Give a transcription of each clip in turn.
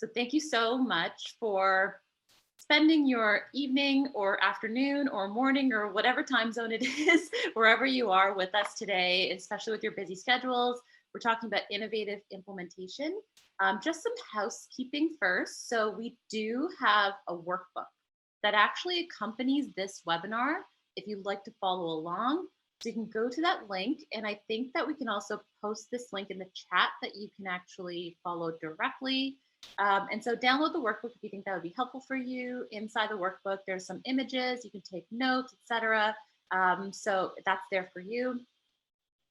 So thank you so much for spending your evening or afternoon or morning or whatever time zone it is, wherever you are with us today, especially with your busy schedules. We're talking about innovative implementation. Just some housekeeping first. So we do have a workbook that actually accompanies this webinar if you'd like to follow along. So you can go to that link, and I think that we can also post this link in the chat that you can actually follow directly. And so download the workbook if you think that would be helpful for you. Inside the workbook, there's some images, you can take notes, etc. So that's there for you.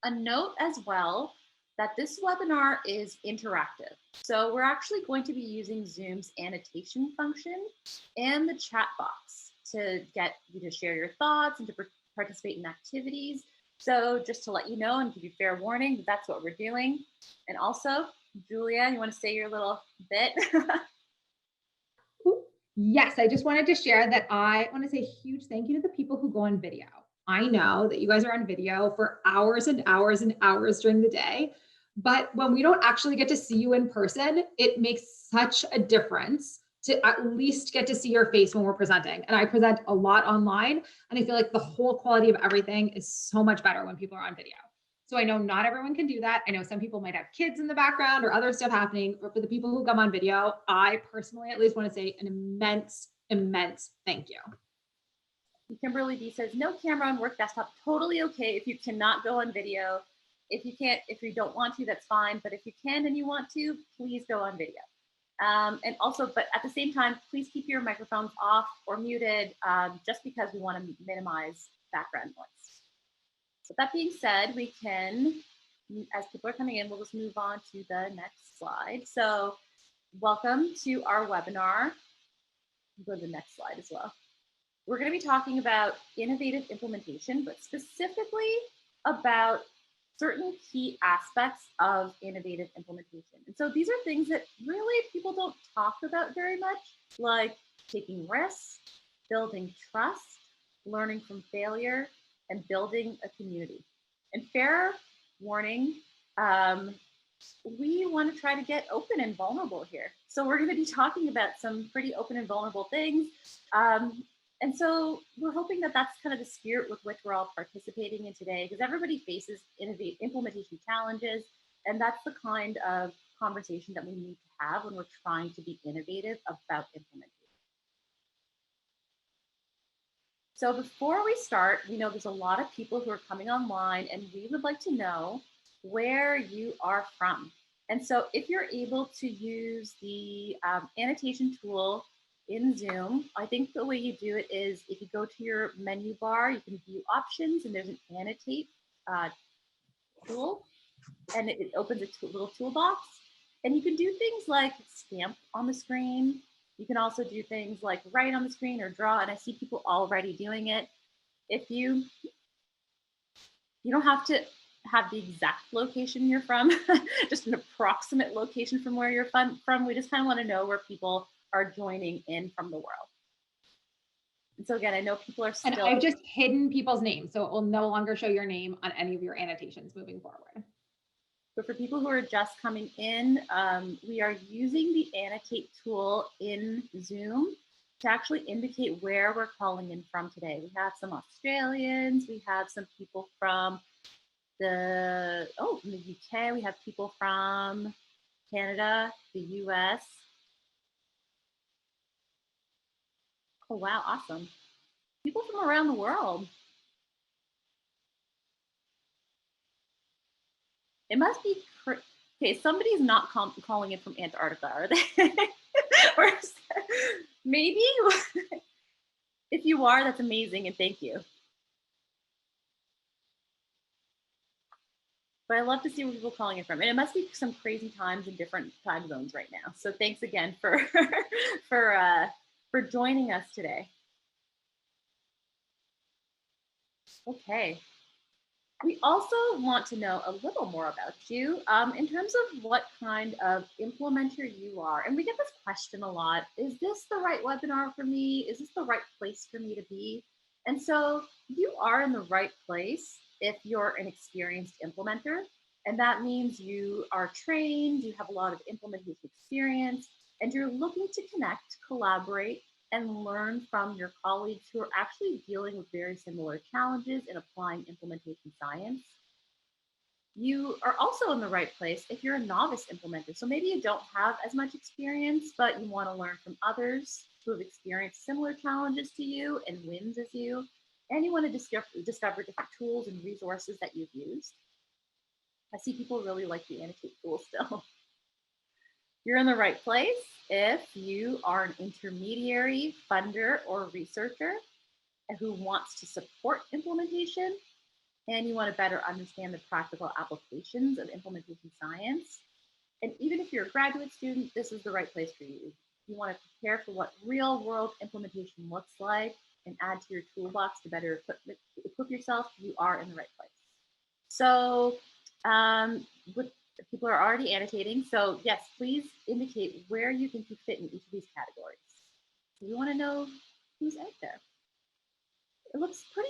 A note as well that this webinar is interactive. So we're actually going to be using Zoom's annotation function and the chat box to get you to share your thoughts and to participate in activities. So just to let you know and give you fair warning, that's what we're doing. And also, Julia, you want to say your little bit? Yes, I just wanted to share that I want to say a huge thank you to the people who go on video. I know that you guys are on video for hours and hours and hours during the day, but when we don't actually get to see you in person, it makes such a difference to at least get to see your face when we're presenting. And I present a lot online, and I feel like the whole quality of everything is so much better when people are on video. So I know not everyone can do that. I know some people might have kids in the background or other stuff happening, but for the people who come on video, I personally at least want to say an immense, immense thank you. Kimberly B says, no camera on work desktop, totally okay if you cannot go on video. If you can't, if you don't want to, that's fine. But if you can and you want to, please go on video. And also, but at the same time, please keep your microphones off or muted just because we want to minimize background noise. So that being said, we can, as people are coming in, we'll just move on to the next slide. So welcome to our webinar. Go to the next slide as well. We're going to be talking about innovative implementation, but specifically about certain key aspects of innovative implementation. And so these are things that really people don't talk about very much, like taking risks, building trust, learning from failure, and building a community. And fair warning, we want to try to get open and vulnerable here. So we're going to be talking about some pretty open and vulnerable things. And so we're hoping that that's kind of the spirit with which we're all participating in today, because everybody faces implementation challenges. And that's the kind of conversation that we need to have when we're trying to be innovative about implementation. So before we start, we know there's a lot of people who are coming online, and we would like to know where you are from. And so if you're able to use the annotation tool in Zoom, I think the way you do it is if you go to your menu bar, you can view options, and there's an annotate tool, and it opens a little toolbox. And you can do things like stamp on the screen. You can also do things like write on the screen or draw, and I see people already doing it. If you don't have to have the exact location you're from, just an approximate location from where you're from. We just kind of want to know where people are joining in from the world. And so again, I know people are still— And I've just hidden people's names, so it will no longer show your name on any of your annotations moving forward. But for people who are just coming in, we are using the annotate tool in Zoom to actually indicate where we're calling in from today. We have some Australians, we have some people from the UK, we have people from Canada, the US. Oh, wow, awesome. People from around the world. It must be, okay, somebody's not calling in from Antarctica, are they? Or maybe? If you are, that's amazing, and thank you. But I love to see where people are calling in from. And it must be some crazy times in different time zones right now. So thanks again for, for joining us today. Okay. We also want to know a little more about you in terms of what kind of implementer you are. And we get this question a lot. Is this the right webinar for me? Is this the right place for me to be? And so you are in the right place if you're an experienced implementer. And that means you are trained, you have a lot of implementation experience, and you're looking to connect, collaborate, and learn from your colleagues who are actually dealing with very similar challenges in applying implementation science. You are also in the right place if you're a novice implementer. So maybe you don't have as much experience, but you want to learn from others who have experienced similar challenges to you and wins as you. And you want to discover different tools and resources that you've used. I see people really like the annotate tool still. You're in the right place if you are an intermediary, funder, or researcher who wants to support implementation and you want to better understand the practical applications of implementation science. And even if you're a graduate student, this is the right place for you. You want to prepare for what real world implementation looks like and add to your toolbox to better equip yourself, you are in the right place. So with people are already annotating. So yes, please indicate where you think you fit in each of these categories. So we want to know who's out there. It looks pretty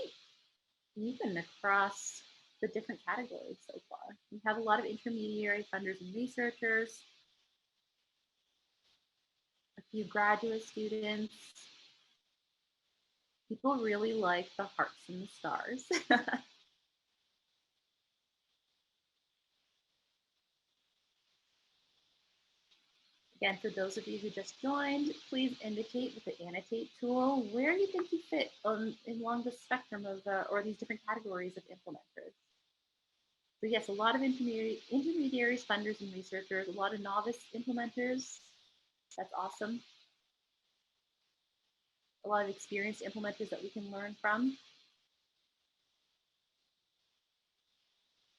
even across the different categories so far. We have a lot of intermediary funders and researchers, a few graduate students. People really like the hearts and the stars. Again, for those of you who just joined, please indicate with the annotate tool where you think you fit along the spectrum of or these different categories of implementers. So yes, a lot of intermediaries, funders, and researchers, a lot of novice implementers. That's awesome. A lot of experienced implementers that we can learn from.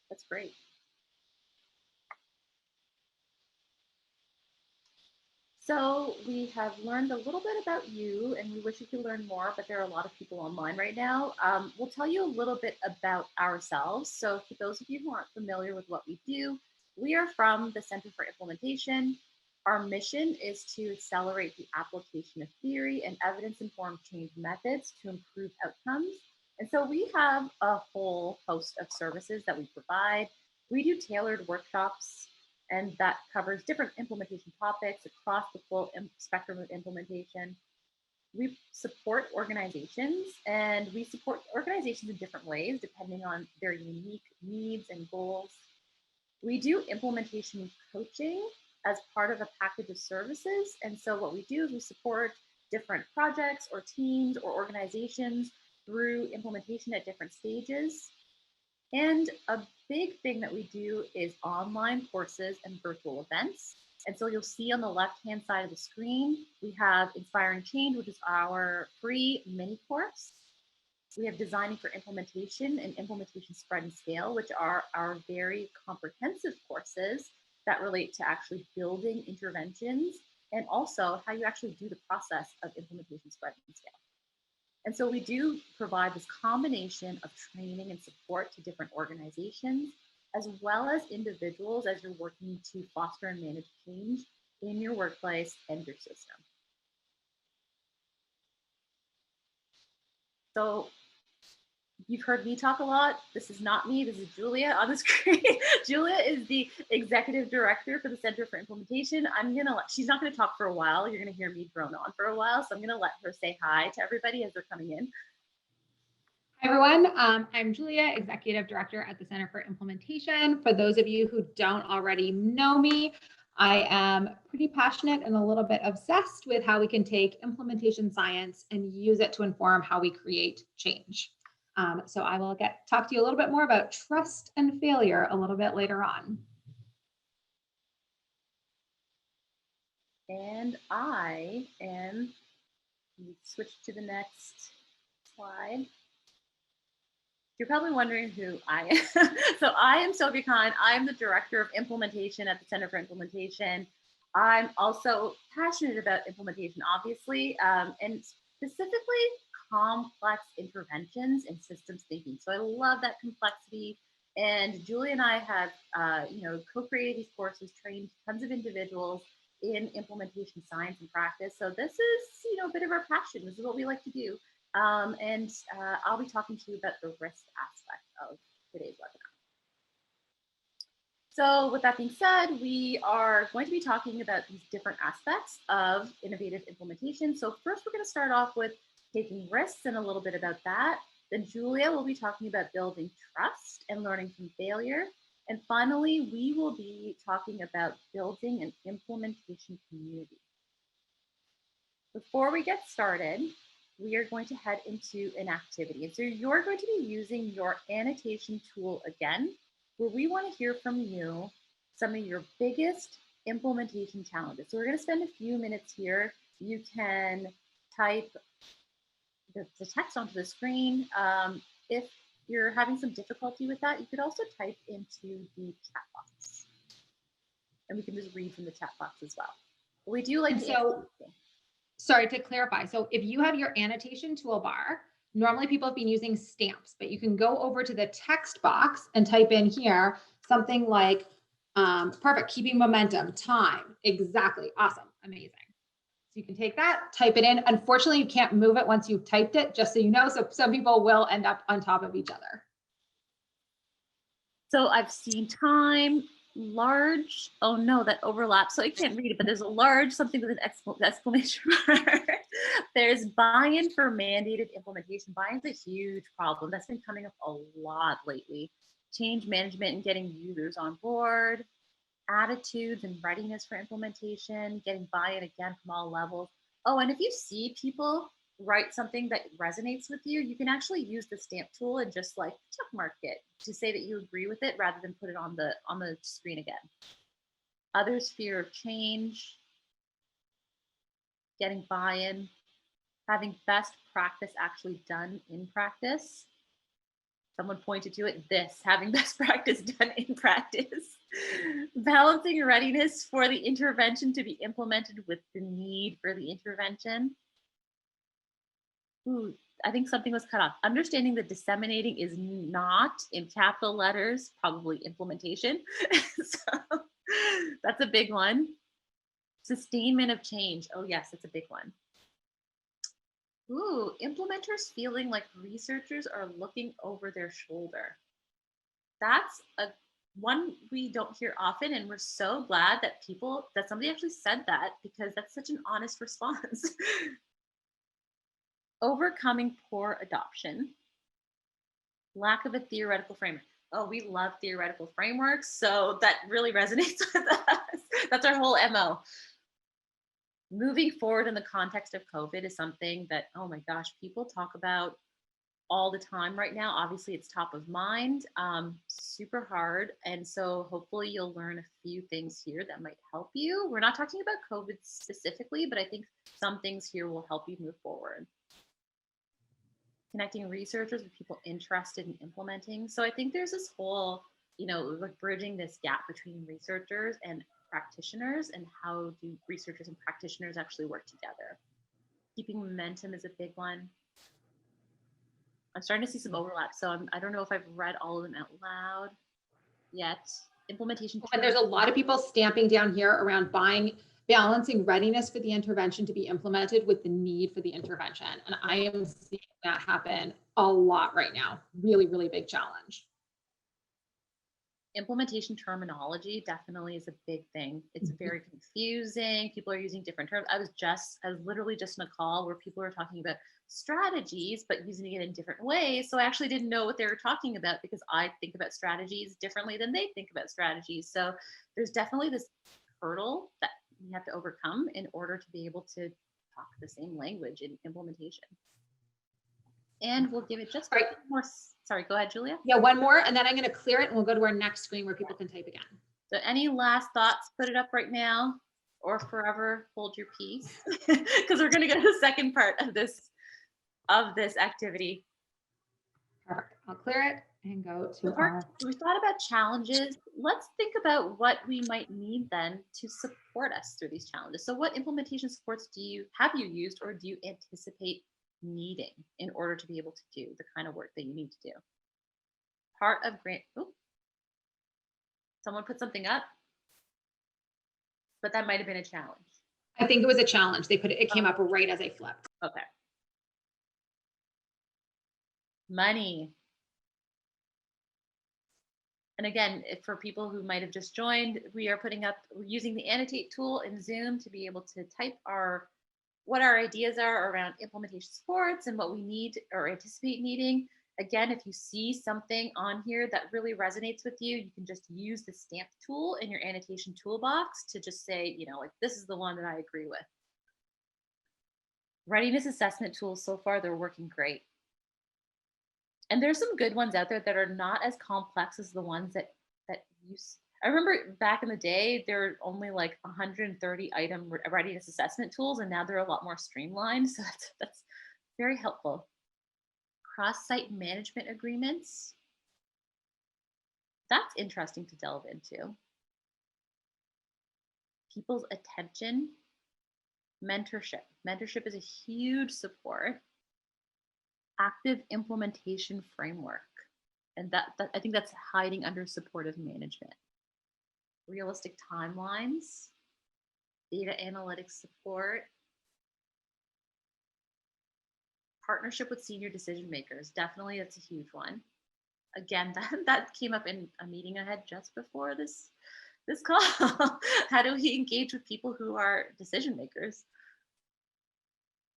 That's great. So we have learned a little bit about you and we wish we could learn more, but there are a lot of people online right now. We'll tell you a little bit about ourselves. So for those of you who aren't familiar with what we do, we are from the Center for Implementation. Our mission is to accelerate the application of theory and evidence-informed change methods to improve outcomes. And so we have a whole host of services that we provide. We do tailored workshops and that covers different implementation topics across the full spectrum of implementation. We support organizations and we support organizations in different ways depending on their unique needs and goals. We do implementation coaching as part of a package of services. And so what we do is we support different projects or teams or organizations through implementation at different stages. And a big thing that we do is online courses and virtual events. And so you'll see on the left-hand side of the screen, we have Inspiring Change, which is our free mini course. We have Designing for Implementation and Implementation Spread and Scale, which are our very comprehensive courses that relate to actually building interventions and also how you actually do the process of implementation spread and scale. And so we do provide this combination of training and support to different organizations, as well as individuals as you're working to foster and manage change in your workplace and your system. So you've heard me talk a lot. This is not me. This is Julia on the screen. Julia is the executive director for the Center for Implementation. She's not gonna talk for a while. You're gonna hear me drone on for a while. So I'm gonna let her say hi to everybody as they're coming in. Hi, everyone. I'm Julia, Executive Director at the Center for Implementation. For those of you who don't already know me, I am pretty passionate and a little bit obsessed with how we can take implementation science and use it to inform how we create change. So I will talk to you a little bit more about trust and failure a little bit later on. And I am, switch to the next slide. You're probably wondering who I am. So I am Sophie Khan. I'm the Director of Implementation at the Center for Implementation. I'm also passionate about implementation, obviously, and specifically complex interventions and systems thinking. So I love that complexity. And Julie and I have, co-created these courses, trained tons of individuals in implementation science and practice. So this is, a bit of our passion. This is what we like to do. I'll be talking to you about the risk aspect of today's webinar. So, with that being said, we are going to be talking about these different aspects of innovative implementation. So, first, we're going to start off with taking risks and a little bit about that. Then, Julia will be talking about building trust and learning from failure. And finally, we will be talking about building an implementation community. Before we get started, we are going to head into an activity. And so, you're going to be using your annotation tool again, where we want to hear from you some of your biggest implementation challenges. So we're going to spend a few minutes here. You can type the text onto the screen. If you're having some difficulty with that, you could also type into the chat box. And we can just read from the chat box as well. But we do like to so, sorry to clarify. So if you have your annotation toolbar, normally people have been using stamps, but you can go over to the text box and type in here something like, perfect, keeping momentum, time, exactly, awesome, amazing. So you can take that, type it in. Unfortunately, you can't move it once you've typed it, just so you know. So some people will end up on top of each other. So I've seen time, large, oh no, that overlaps. So I can't read it, but there's a large something with an exclamation mark. There's buy-in for mandated implementation. Buy-in's a huge problem. That's been coming up a lot lately. Change management and getting users on board, attitudes and readiness for implementation, getting buy-in again from all levels. Oh, and if you see people write something that resonates with you, you can actually use the stamp tool and just like check mark it to say that you agree with it rather than put it on the screen again. Others' fear of change, getting buy-in, having best practice actually done in practice. Someone pointed to it, having best practice done in practice. Balancing readiness for the intervention to be implemented with the need for the intervention. Ooh, I think something was cut off. Understanding that disseminating is not in capital letters, probably implementation. So that's a big one. Sustainment of change. Oh yes, that's a big one. Ooh, implementers feeling like researchers are looking over their shoulder. That's a one we don't hear often, and we're so glad that somebody actually said that, because that's such an honest response. Overcoming poor adoption, lack of a theoretical framework. Oh, we love theoretical frameworks, so that really resonates with us. That's our whole MO. Moving forward in the context of COVID is something that, oh my gosh, people talk about all the time right now. Obviously, it's top of mind, super hard. And so hopefully you'll learn a few things here that might help you. We're not talking about COVID specifically, but I think some things here will help you move forward. Connecting researchers with people interested in implementing. So I think there's this whole, like bridging this gap between researchers and practitioners, and how do researchers and practitioners actually work together. Keeping momentum is a big one. I'm starting to see some overlap, so I don't know if I've read all of them out loud yet. Implementation. And there's a lot of people stamping down here around balancing readiness for the intervention to be implemented with the need for the intervention. And I am seeing that happen a lot right now. Really, really big challenge. Implementation terminology definitely is a big thing. It's very confusing. People are using different terms. I was literally just in a call where people were talking about strategies, but using it in different ways. So I actually didn't know what they were talking about, because I think about strategies differently than they think about strategies. So there's definitely this hurdle that we have to overcome in order to be able to talk the same language in implementation. And we'll give it just one more. Sorry, go ahead, Julia. Yeah, one more, and then I'm going to clear it and we'll go to our next screen where people can type again. So any last thoughts, put it up right now, or forever hold your peace, because we're going to go to the second part of this activity. Perfect. I'll clear it and go to We thought about challenges. Let's think about what we might need then to support us through these challenges. So what implementation supports have you used, or do you anticipate needing in order to be able to do the kind of work that you need to do? Part of grant. Oh, someone put something up, but that might have been a challenge. I think it was a challenge. It came up right as I flipped. Okay. Money. And again, for people who might have just joined, we're using the annotate tool in Zoom to be able to type what our ideas are around implementation supports and what we need or anticipate needing. Again, if you see something on here that really resonates with you, you can just use the stamp tool in your annotation toolbox to just say, like, this is the one that I agree with. Readiness assessment tools, so far, they're working great. And there's some good ones out there that are not as complex as the ones that use. I remember back in the day, there were only like 130 item readiness assessment tools, and now they're a lot more streamlined. So that's very helpful. Cross-site management agreements. That's interesting to delve into. People's attention. Mentorship. Mentorship is a huge support. Active implementation framework. And that I think that's hiding under supportive management. Realistic timelines, data analytics support, partnership with senior decision makers. Definitely, that's a huge one. Again, that came up in a meeting I had just before this call. How do we engage with people who are decision makers?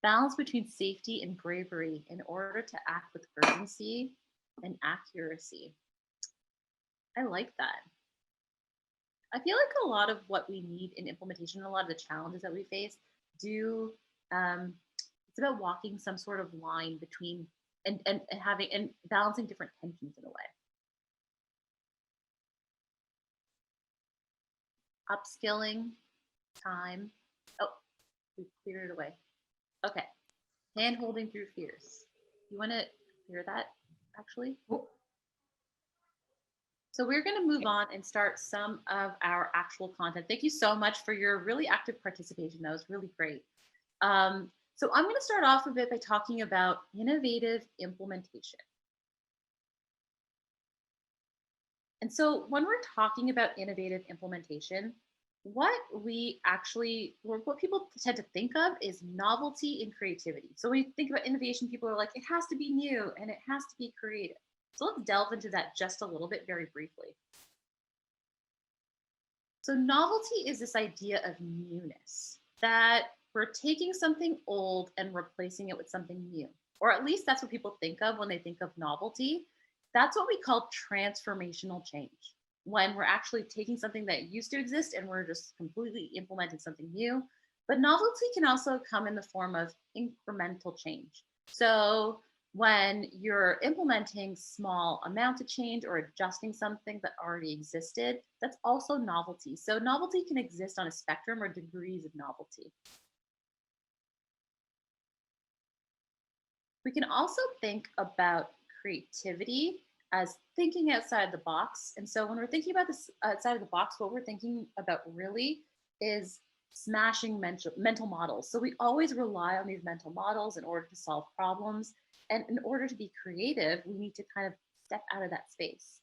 Balance between safety and bravery in order to act with urgency and accuracy. I like that. I feel like a lot of what we need in implementation, a lot of the challenges that we face, it's about walking some sort of line between and having and balancing different tensions in a way. Upskilling, time. Oh, we cleared it away. Okay. Hand holding through fears. You want to hear that actually? So we're going to move on and start some of our actual content. Thank you so much for your really active participation. That was really great. So I'm going to start off a bit by talking about innovative implementation. And so when we're talking about innovative implementation, what people tend to think of is novelty and creativity. So when you think about innovation, people are like, it has to be new and it has to be creative. So let's delve into that just a little bit very briefly. So novelty is this idea of newness, that we're taking something old and replacing it with something new, or at least that's what people think of when they think of novelty. That's what we call transformational change, when we're actually taking something that used to exist and we're just completely implementing something new. But novelty can also come in the form of incremental change. So when you're implementing small amounts of change or adjusting something that already existed, that's also novelty. So novelty can exist on a spectrum or degrees of novelty. We can also think about creativity as thinking outside the box. And so when we're thinking about this outside of the box, what we're thinking about really is smashing mental models. So we always rely on these mental models in order to solve problems. And in order to be creative, we need to kind of step out of that space.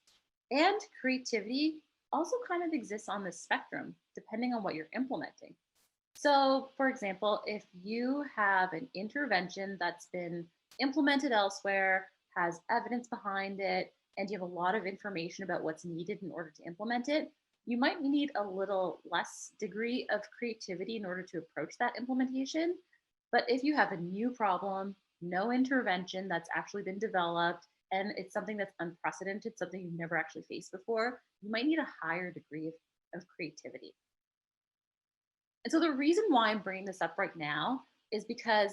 And creativity also kind of exists on the spectrum, depending on what you're implementing. So, for example, if you have an intervention that's been implemented elsewhere, has evidence behind it, and you have a lot of information about what's needed in order to implement it, you might need a little less degree of creativity in order to approach that implementation. But if you have a new problem, no intervention that's actually been developed, and it's something that's unprecedented, something you've never actually faced before, you might need a higher degree of creativity. And so the reason why I'm bringing this up right now is because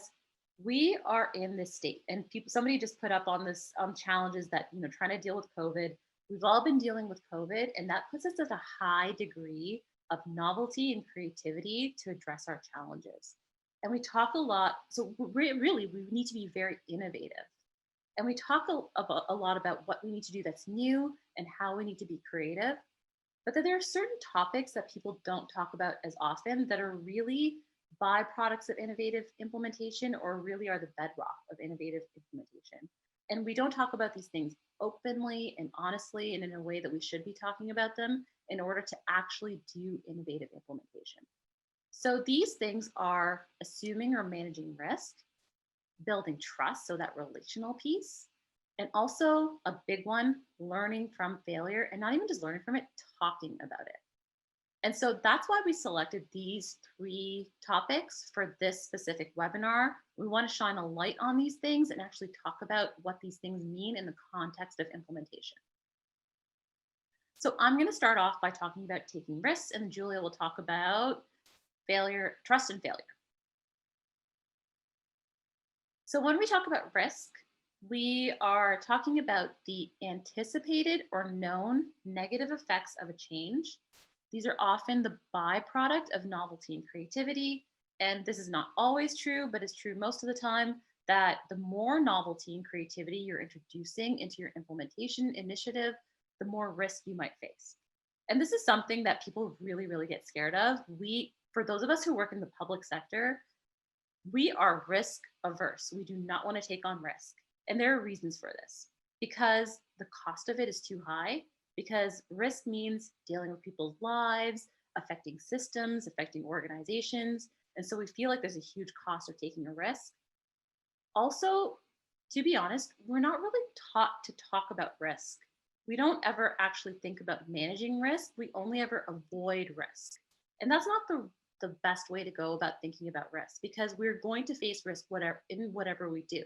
we are in this state, and somebody just put up on this challenges that, trying to deal with COVID. We've all been dealing with COVID, and that puts us at a high degree of novelty and creativity to address our challenges. And we talk a lot, so really we need to be very innovative. And we talk a lot about what we need to do that's new and how we need to be creative. But that there are certain topics that people don't talk about as often that are really byproducts of innovative implementation, or really are the bedrock of innovative implementation. And we don't talk about these things openly and honestly and in a way that we should be talking about them in order to actually do innovative implementation. So these things are assuming or managing risk, building trust, so that relational piece, And also a big one, learning from failure and not even just learning from it, talking about it. And so that's why we selected these three topics for this specific webinar. We want to shine a light on these things and actually talk about what these things mean in the context of implementation. So I'm going to start off by talking about taking risks, and Julia will talk about failure, trust and failure. So when we talk about risk, we are talking about the anticipated or known negative effects of a change. These are often the byproduct of novelty and creativity. And this is not always true, but it's true most of the time that the more novelty and creativity you're introducing into your implementation initiative, the more risk you might face. And this is something that people really, really get scared of. For those of us who work in the public sector, we are risk averse. We do not want to take on risk. And there are reasons for this because the cost of it is too high, because risk means dealing with people's lives, affecting systems, affecting organizations. And so we feel like there's a huge cost of taking a risk. Also, to be honest, we're not really taught to talk about risk. We don't ever actually think about managing risk. We only ever avoid risk. And that's not the best way to go about thinking about risk because we're going to face risk whatever we do.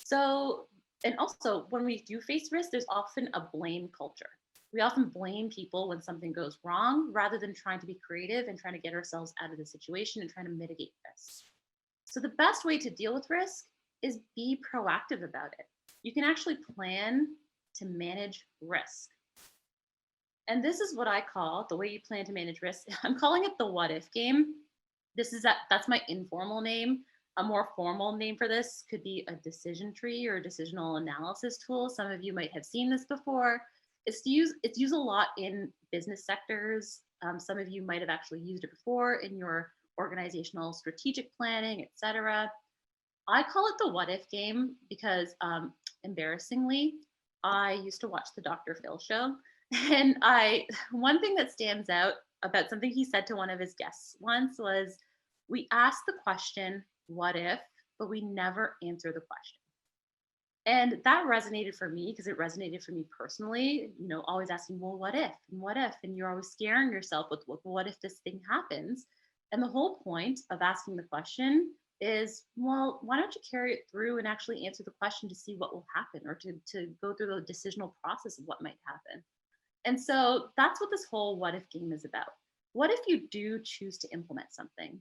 So, and also when we do face risk, there's often a blame culture. We often blame people when something goes wrong rather than trying to be creative and trying to get ourselves out of the situation and trying to mitigate risk. So the best way to deal with risk is be proactive about it. You can actually plan to manage risk. And this is what I call the way you plan to manage risk. I'm calling it the what if game. That's my informal name. A more formal name for this could be a decision tree or a decisional analysis tool. Some of you might have seen this before. It's used a lot in business sectors. Some of you might have actually used it before in your organizational strategic planning, etc. I call it the what if game because embarrassingly, I used to watch the Dr. Phil show. And one thing that stands out about something he said to one of his guests once was, we ask the question, what if, but we never answer the question. And that resonated for me because it resonated for me personally, always asking, well, what if, and what if, and you're always scaring yourself with, what if this thing happens? And the whole point of asking the question is, well, why don't you carry it through and actually answer the question to see what will happen or to go through the decisional process of what might happen. And so that's what this whole what if game is about. What if you do choose to implement something?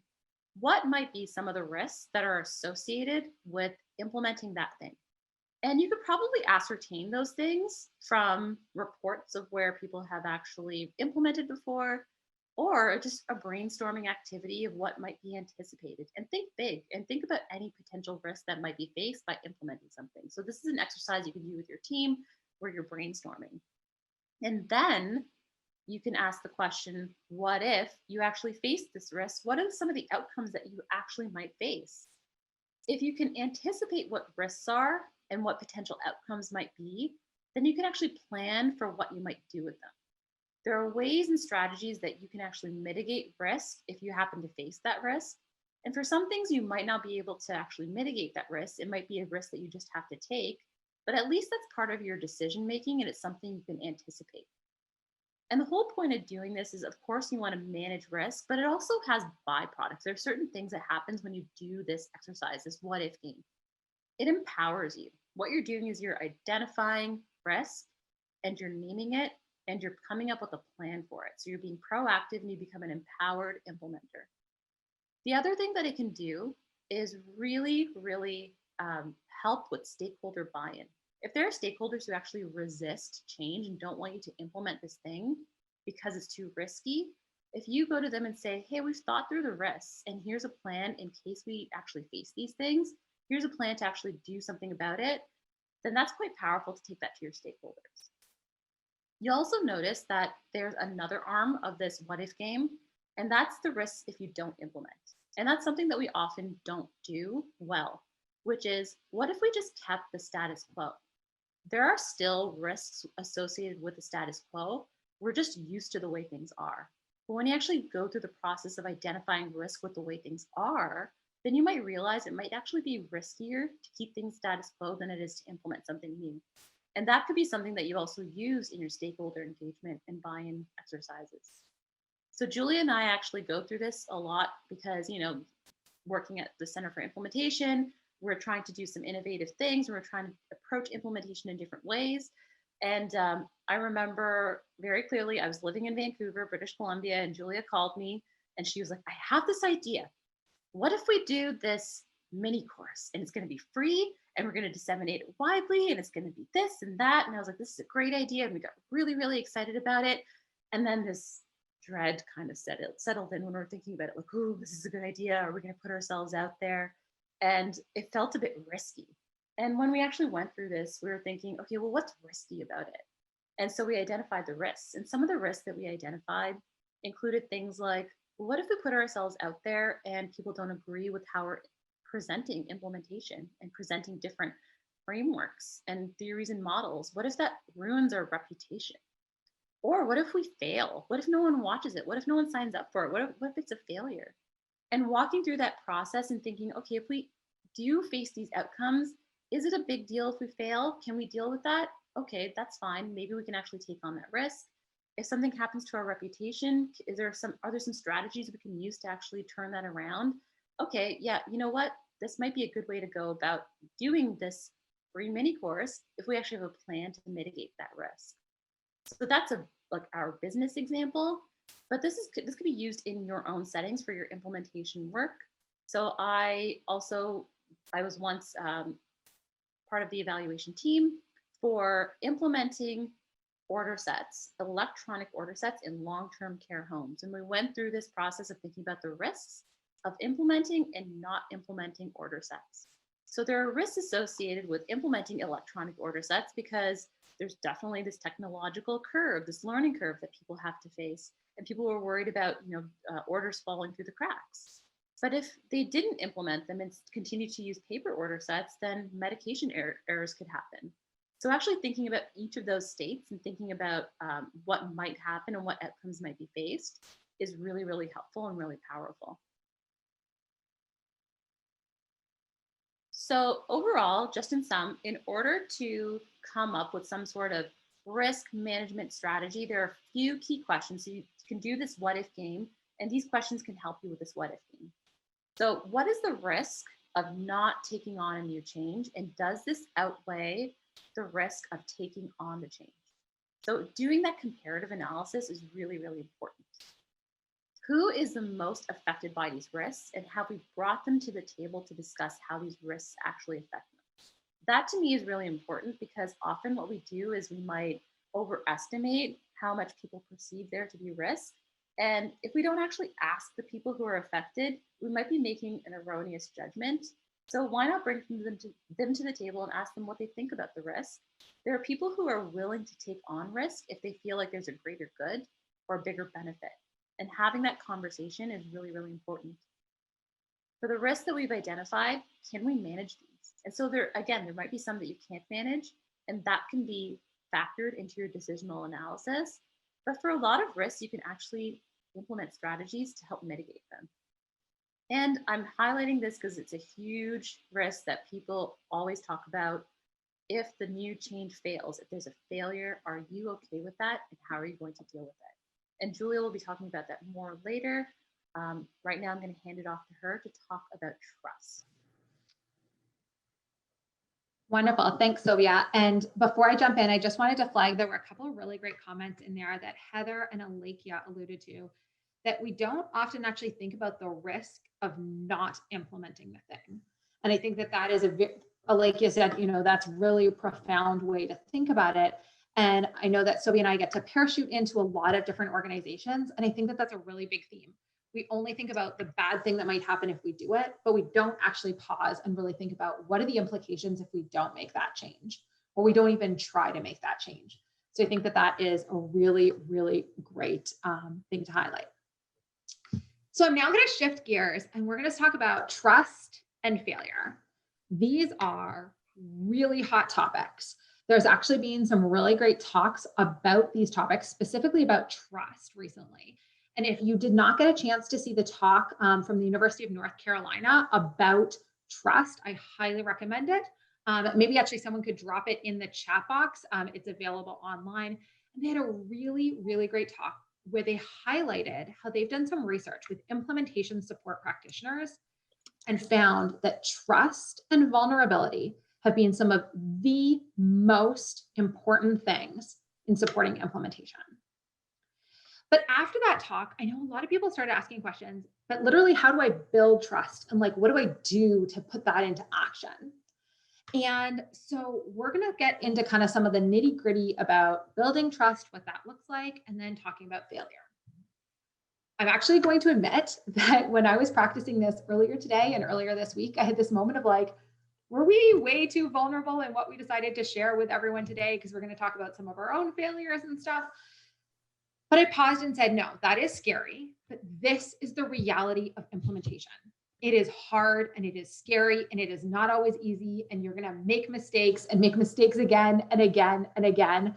What might be some of the risks that are associated with implementing that thing? And you could probably ascertain those things from reports of where people have actually implemented before, or just a brainstorming activity of what might be anticipated. And think big and think about any potential risks that might be faced by implementing something. So this is an exercise you can do with your team where you're brainstorming. And then you can ask the question, what if you actually face this risk? What are some of the outcomes that you actually might face? If you can anticipate what risks are and what potential outcomes might be, then you can actually plan for what you might do with them. There are ways and strategies that you can actually mitigate risk if you happen to face that risk. And for some things, you might not be able to actually mitigate that risk. It might be a risk that you just have to take, but at least that's part of your decision making and it's something you can anticipate. And the whole point of doing this is, of course, you want to manage risk, but it also has byproducts. There are certain things that happens when you do this exercise, this what if game. It empowers you. What you're doing is you're identifying risk and you're naming it and you're coming up with a plan for it. So you're being proactive and you become an empowered implementer. The other thing that it can do is really, really help with stakeholder buy-in. If there are stakeholders who actually resist change and don't want you to implement this thing because it's too risky, if you go to them and say, hey, we've thought through the risks and here's a plan in case we actually face these things, here's a plan to actually do something about it, then that's quite powerful to take that to your stakeholders. You'll also notice that there's another arm of this what if game, and that's the risks if you don't implement. And that's something that we often don't do well, which is, what if we just kept the status quo? There are still risks associated with the status quo. We're just used to the way things are. But when you actually go through the process of identifying risk with the way things are, then you might realize it might actually be riskier to keep things status quo than it is to implement something new. And that could be something that you also use in your stakeholder engagement and buy-in exercises. So Julia and I actually go through this a lot because, working at the Center for Implementation, we're trying to do some innovative things. We're trying to approach implementation in different ways. And I remember very clearly, I was living in Vancouver, British Columbia, and Julia called me and she was like, I have this idea. What if we do this mini course and it's going to be free and we're going to disseminate it widely and it's going to be this and that? And I was like, this is a great idea. And we got really, really excited about it. And then this dread kind of settled in when we were thinking about it, like, oh, this is a good idea. Are we going to put ourselves out there? And it felt a bit risky. And when we actually went through this, we were thinking, okay, well, what's risky about it? And so we identified the risks. And some of the risks that we identified included things like, well, what if we put ourselves out there and people don't agree with how we're presenting implementation and presenting different frameworks and theories and models? What if that ruins our reputation? Or what if we fail? What if no one watches it? What if no one signs up for it? What if it's a failure? And walking through that process and thinking, okay, if we do face these outcomes, is it a big deal if we fail? Can we deal with that? Okay, that's fine. Maybe we can actually take on that risk. If something happens to our reputation, are there some strategies we can use to actually turn that around? Okay, yeah, you know what? This might be a good way to go about doing this free mini course if we actually have a plan to mitigate that risk. So that's like our business example, but this could be used in your own settings for your implementation work. So I was once part of the evaluation team for implementing electronic order sets in long-term care homes. And we went through this process of thinking about the risks of implementing and not implementing order sets. So there are risks associated with implementing electronic order sets because there's definitely this technological curve, this learning curve that people have to face. And people were worried about, orders falling through the cracks. But if they didn't implement them and continue to use paper order sets, then medication errors could happen. So actually thinking about each of those states and thinking about what might happen and what outcomes might be faced is really, really helpful and really powerful. So overall, just in sum, in order to come up with some sort of risk management strategy, there are a few key questions. So you can do this what if game, and these questions can help you with this what if game. So what is the risk of not taking on a new change? And does this outweigh the risk of taking on the change? So doing that comparative analysis is really, really important. Who is the most affected by these risks, and have we brought them to the table to discuss how these risks actually affect them? That to me is really important because often what we do is we might overestimate how much people perceive there to be risk. And if we don't actually ask the people who are affected, we might be making an erroneous judgment. So why not bring them to the table and ask them what they think about the risk? There are people who are willing to take on risk if they feel like there's a greater good or a bigger benefit. And having that conversation is really, really important. For the risks that we've identified, can we manage these? And so there might be some that you can't manage, and that can be factored into your decisional analysis. But for a lot of risks, you can actually implement strategies to help mitigate them. And I'm highlighting this because it's a huge risk that people always talk about. If the new change fails, if there's a failure, are you okay with that? And how are you going to deal with it? And Julia will be talking about that more later. Right now, I'm going to hand it off to her to talk about trust. Wonderful. Thanks, Sylvia. And before I jump in, I just wanted to flag there were a couple of really great comments in there that Heather and Alekia alluded to, that we don't often actually think about the risk of not implementing the thing. And I think that that is Alekia said, that's really a profound way to think about it. And I know that Sylvia and I get to parachute into a lot of different organizations. And I think that that's a really big theme. We only think about the bad thing that might happen if we do it, but we don't actually pause and really think about what are the implications if we don't make that change, or we don't even try to make that change. So I think that that is a really, really great thing to highlight. So I'm now going to shift gears and we're going to talk about trust and failure. These are really hot topics. There's actually been some really great talks about these topics, specifically about trust recently. And if you did not get a chance to see the talk from the University of North Carolina about trust, I highly recommend it. Maybe actually someone could drop it in the chat box. It's available online. And they had a really, really great talk where they highlighted how they've done some research with implementation support practitioners and found that trust and vulnerability have been some of the most important things in supporting implementation. But after that talk, I know a lot of people started asking questions, but literally, how do I build trust? And like, what do I do to put that into action? And so we're going to get into kind of some of the nitty gritty about building trust, what that looks like, and then talking about failure. I'm actually going to admit that when I was practicing this earlier today and earlier this week, I had this moment of like, were we way too vulnerable in what we decided to share with everyone today? Because we're going to talk about some of our own failures and stuff. But I paused and said, no, that is scary, but this is the reality of implementation. It is hard and it is scary and it is not always easy. And you're going to make mistakes and make mistakes again and again and again.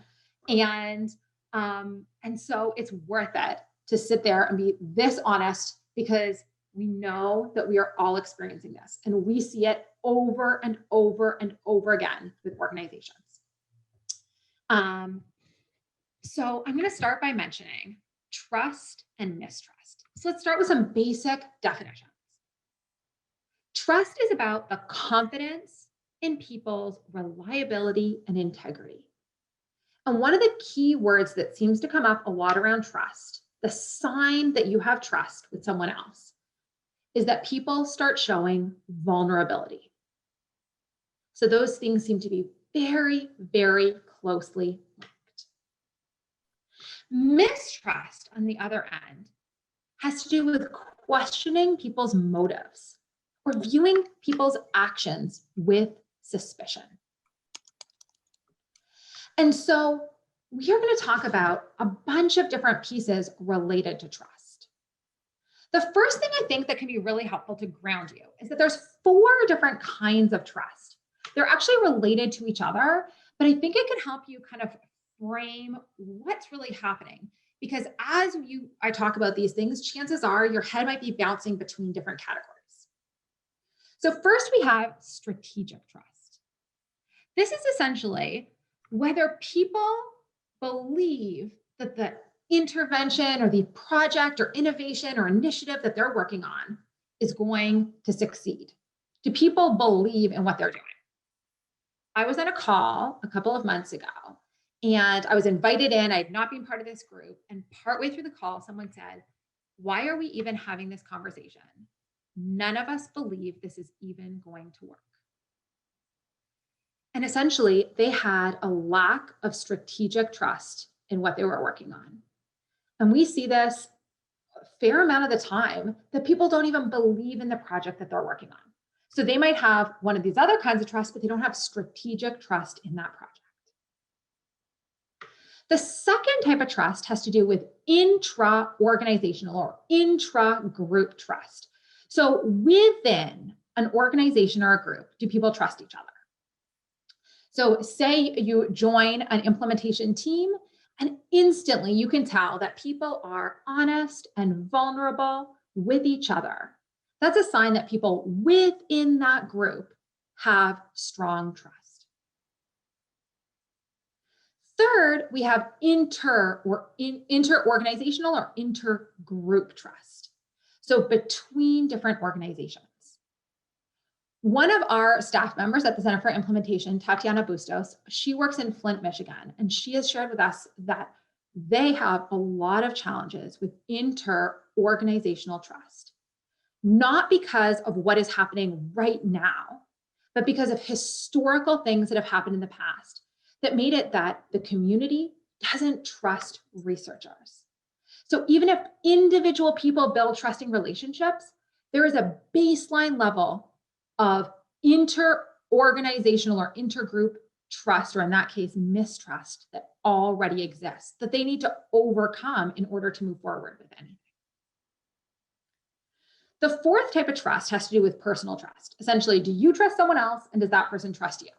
And so it's worth it to sit there and be this honest, because we know that we are all experiencing this and we see it over and over and over again with organizations. So I'm going to start by mentioning trust and mistrust. So let's start with some basic definitions. Trust is about the confidence in people's reliability and integrity. And one of the key words that seems to come up a lot around trust, the sign that you have trust with someone else, is that people start showing vulnerability. So those things seem to be very, very closely linked. Mistrust, on the other end, has to do with questioning people's motives or viewing people's actions with suspicion. And so we are going to talk about a bunch of different pieces related to trust. The first thing I think that can be really helpful to ground you is that there's 4 different kinds of trust. They're actually related to each other, but I think it can help you kind of frame what's really happening. Because as I talk about these things, chances are your head might be bouncing between different categories. So first we have strategic trust. This is essentially whether people believe that the intervention or the project or innovation or initiative that they're working on is going to succeed. Do people believe in what they're doing? I was on a call a couple of months ago and I was invited in. I had not been part of this group. And partway through the call, someone said, "Why are we even having this conversation? None of us believe this is even going to work." And essentially, they had a lack of strategic trust in what they were working on. And we see this a fair amount of the time, that people don't even believe in the project that they're working on. So they might have one of these other kinds of trust, but they don't have strategic trust in that project. The second type of trust has to do with intra-organizational or intra-group trust. So within an organization or a group, do people trust each other? So say you join an implementation team and instantly you can tell that people are honest and vulnerable with each other. That's a sign that people within that group have strong trust. Third, we have inter-organizational or intergroup trust. So between different organizations. One of our staff members at the Center for Implementation, Tatiana Bustos, she works in Flint, Michigan, and she has shared with us that they have a lot of challenges with inter-organizational trust, not because of what is happening right now, but because of historical things that have happened in the past that made it that the community doesn't trust researchers. So even if individual people build trusting relationships, there is a baseline level of inter-organizational or intergroup trust, or in that case, mistrust, that already exists, that they need to overcome in order to move forward with anything. The fourth type of trust has to do with personal trust. Essentially, do you trust someone else and does that person trust you?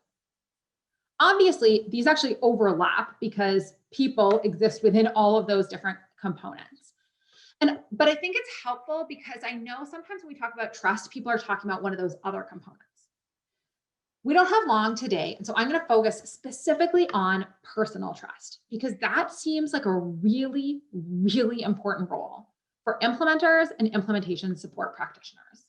Obviously, these actually overlap because people exist within all of those different components. But I think it's helpful because I know sometimes when we talk about trust, people are talking about one of those other components. We don't have long today. And so I'm going to focus specifically on personal trust because that seems like a really, really important role for implementers and implementation support practitioners.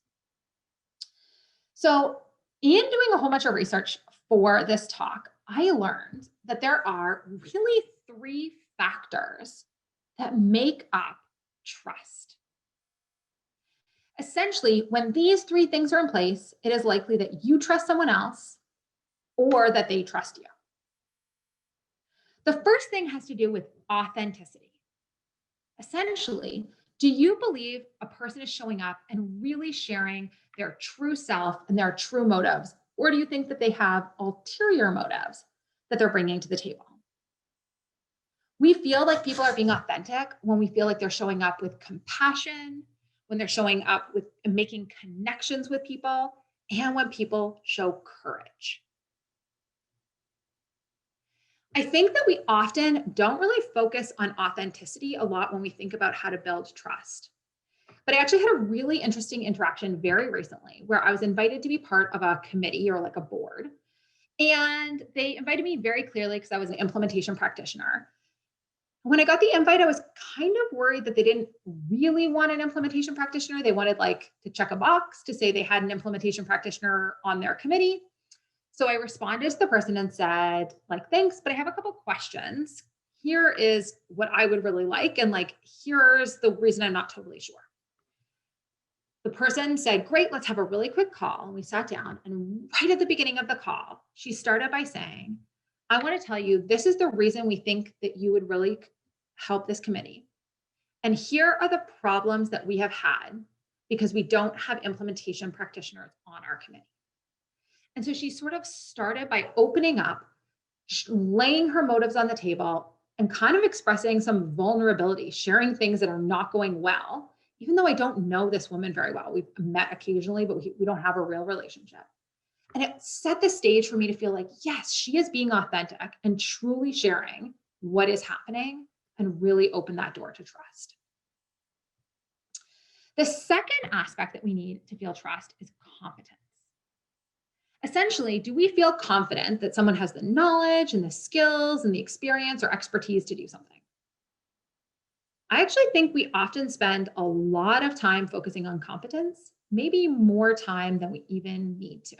So, in doing a whole bunch of research for this talk, I learned that there are really three factors that make up trust. Essentially, when these three things are in place, it is likely that you trust someone else or that they trust you. The first thing has to do with authenticity. Essentially, do you believe a person is showing up and really sharing their true self and their true motives? Or do you think that they have ulterior motives that they're bringing to the table? We feel like people are being authentic when we feel like they're showing up with compassion, when they're showing up with making connections with people, and when people show courage. I think that we often don't really focus on authenticity a lot when we think about how to build trust. But I actually had a really interesting interaction very recently where I was invited to be part of a committee or like a board. And they invited me very clearly because I was an implementation practitioner. When I got the invite, I was kind of worried that they didn't really want an implementation practitioner. They wanted like to check a box to say they had an implementation practitioner on their committee. So I responded to the person and said, like, thanks, but I have a couple questions. Here is what I would really like. And like, here's the reason I'm not totally sure. The person said, great, let's have a really quick call. And we sat down. And right at the beginning of the call, she started by saying, I want to tell you, this is the reason we think that you would really help this committee. And here are the problems that we have had because we don't have implementation practitioners on our committee. And so she sort of started by opening up, laying her motives on the table, and kind of expressing some vulnerability, sharing things that are not going well, even though I don't know this woman very well. We've met occasionally, but we don't have a real relationship. And it set the stage for me to feel like, yes, she is being authentic and truly sharing what is happening and really open that door to trust. The second aspect that we need to feel trust is competence. Essentially, do we feel confident that someone has the knowledge and the skills and the experience or expertise to do something? I actually think we often spend a lot of time focusing on competence, maybe more time than we even need to.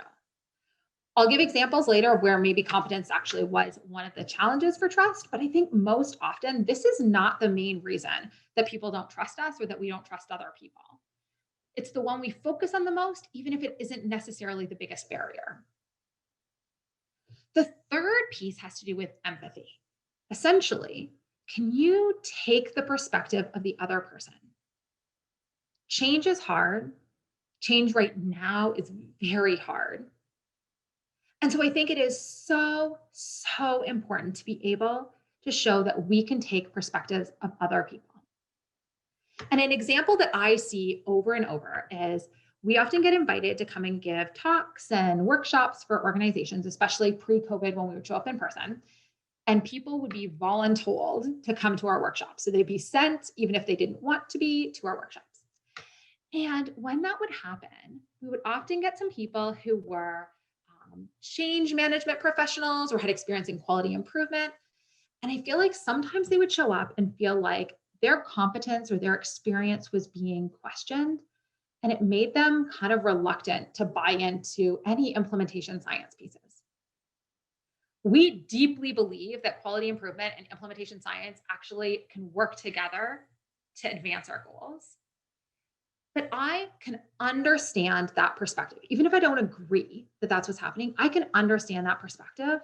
I'll give examples later of where maybe competence actually was one of the challenges for trust, but I think most often this is not the main reason that people don't trust us or that we don't trust other people. It's the one we focus on the most, even if it isn't necessarily the biggest barrier. The third piece has to do with empathy. Essentially, can you take the perspective of the other person? Change is hard. Change right now is very hard. And so I think it is so, so important to be able to show that we can take perspectives of other people. And an example that I see over and over is we often get invited to come and give talks and workshops for organizations, especially pre-COVID when we would show up in person. And people would be voluntold to come to our workshops. So they'd be sent, even if they didn't want to be, to our workshops. And when that would happen, we would often get some people who were change management professionals or had experience in quality improvement. And I feel like sometimes they would show up and feel like their competence or their experience was being questioned. And it made them kind of reluctant to buy into any implementation science pieces. We deeply believe that quality improvement and implementation science actually can work together to advance our goals. But I can understand that perspective. Even if I don't agree that that's what's happening, I can understand that perspective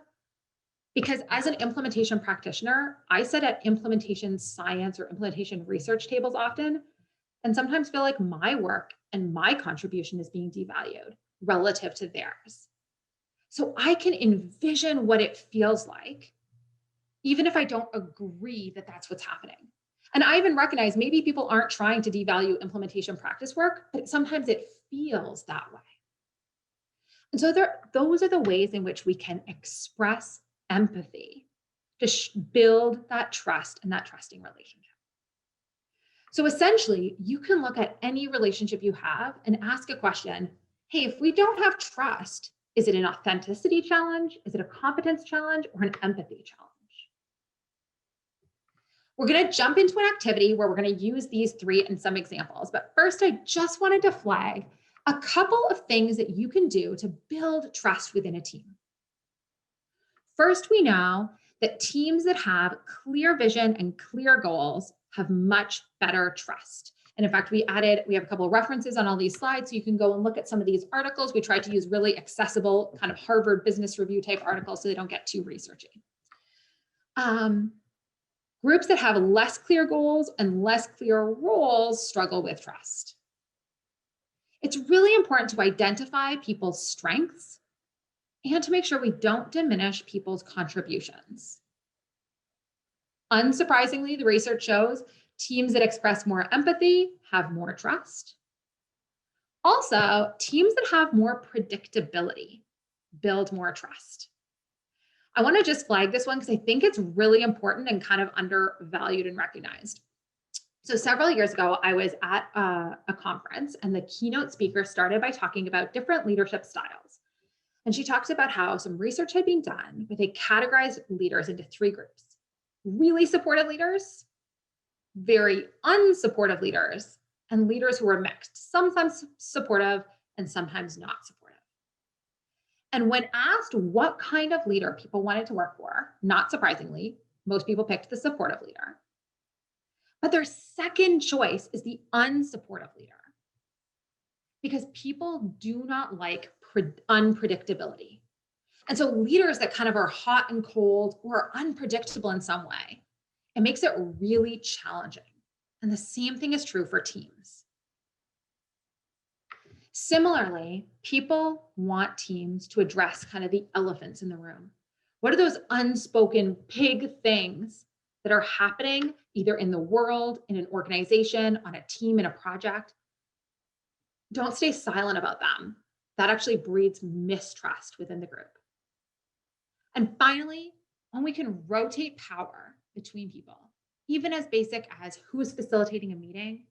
because as an implementation practitioner, I sit at implementation science or implementation research tables often, and sometimes feel like my work and my contribution is being devalued relative to theirs. So I can envision what it feels like, even if I don't agree that that's what's happening. And I even recognize maybe people aren't trying to devalue implementation practice work, but sometimes it feels that way. And so those are the ways in which we can express empathy to build that trust and that trusting relationship. So essentially, you can look at any relationship you have and ask a question. Hey, if we don't have trust, is it an authenticity challenge? Is it a competence challenge or an empathy challenge? We're going to jump into an activity where we're going to use these three and some examples. But first, I just wanted to flag a couple of things that you can do to build trust within a team. First, we know that teams that have clear vision and clear goals have much better trust. And in fact, we have a couple of references on all these slides, so you can go and look at some of these articles. We tried to use really accessible kind of Harvard Business Review type articles so they don't get too researchy. Groups that have less clear goals and less clear roles struggle with trust. It's really important to identify people's strengths and to make sure we don't diminish people's contributions. Unsurprisingly, the research shows teams that express more empathy have more trust. Also, teams that have more predictability build more trust. I want to just flag this one because I think it's really important and kind of undervalued and recognized. So several years ago, I was at a conference and the keynote speaker started by talking about different leadership styles. And she talked about how some research had been done where they categorized leaders into three groups: really supportive leaders, very unsupportive leaders, and leaders who were mixed, sometimes supportive and sometimes not supportive. And when asked what kind of leader people wanted to work for, not surprisingly, most people picked the supportive leader. But their second choice is the unsupportive leader, because people do not like unpredictability. And so leaders that kind of are hot and cold or unpredictable in some way, it makes it really challenging. And the same thing is true for teams. Similarly, people want teams to address kind of the elephants in the room. What are those unspoken big things that are happening either in the world, in an organization, on a team, in a project? Don't stay silent about them. That actually breeds mistrust within the group. And finally, when we can rotate power between people, even as basic as who is facilitating a meeting,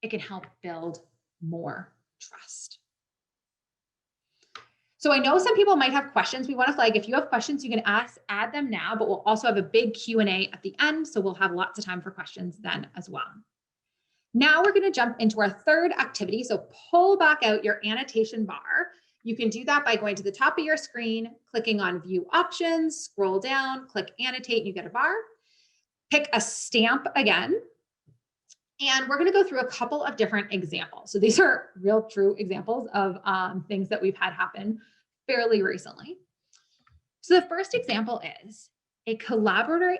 it can help build more trust. So I know some people might have questions. We want to flag, if you have questions, you can add them now, but we'll also have a big Q&A at the end. So we'll have lots of time for questions then as well. Now we're going to jump into our third activity. So pull back out your annotation bar. You can do that by going to the top of your screen, clicking on View Options, scroll down, click Annotate, and you get a bar. Pick a stamp again. And we're going to go through a couple of different examples. So these are real true examples of things that we've had happen fairly recently. So the first example is a collaborator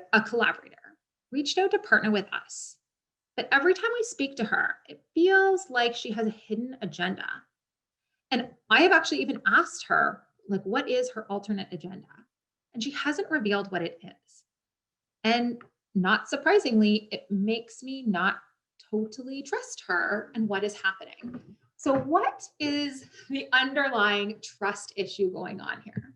reached out to partner with us. But every time we speak to her, it feels like she has a hidden agenda. And I have actually even asked her, like, what is her alternate agenda? And she hasn't revealed what it is. And not surprisingly, it makes me not totally trust her and what is happening. So what is the underlying trust issue going on here?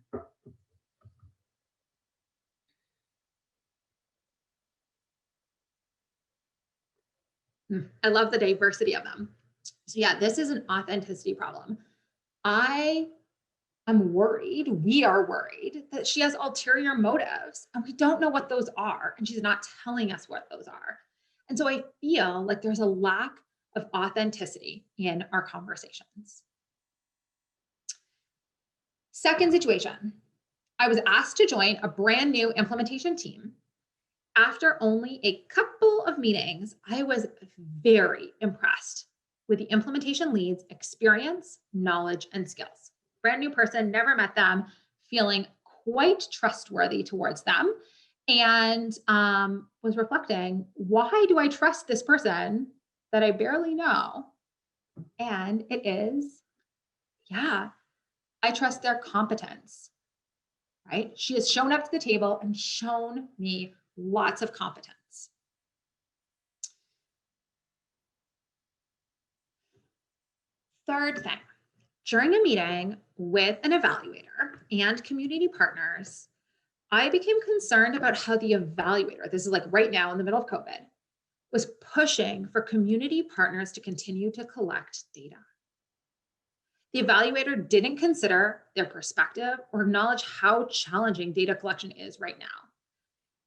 I love the diversity of them. So yeah, this is an authenticity problem. I am worried, we are worried that she has ulterior motives and we don't know what those are, and she's not telling us what those are. And so I feel like there's a lack of authenticity in our conversations. Second situation, I was asked to join a brand new implementation team. After only a couple of meetings, I was very impressed with the implementation lead's experience, knowledge, and skills. Brand new person, never met them, feeling quite trustworthy towards them, and was reflecting, why do I trust this person that I barely know? And it is, yeah, I trust their competence, right? She has shown up to the table and shown me lots of competence. Third thing, during a meeting with an evaluator and community partners, I became concerned about how the evaluator, this is like right now in the middle of COVID, was pushing for community partners to continue to collect data. The evaluator didn't consider their perspective or acknowledge how challenging data collection is right now.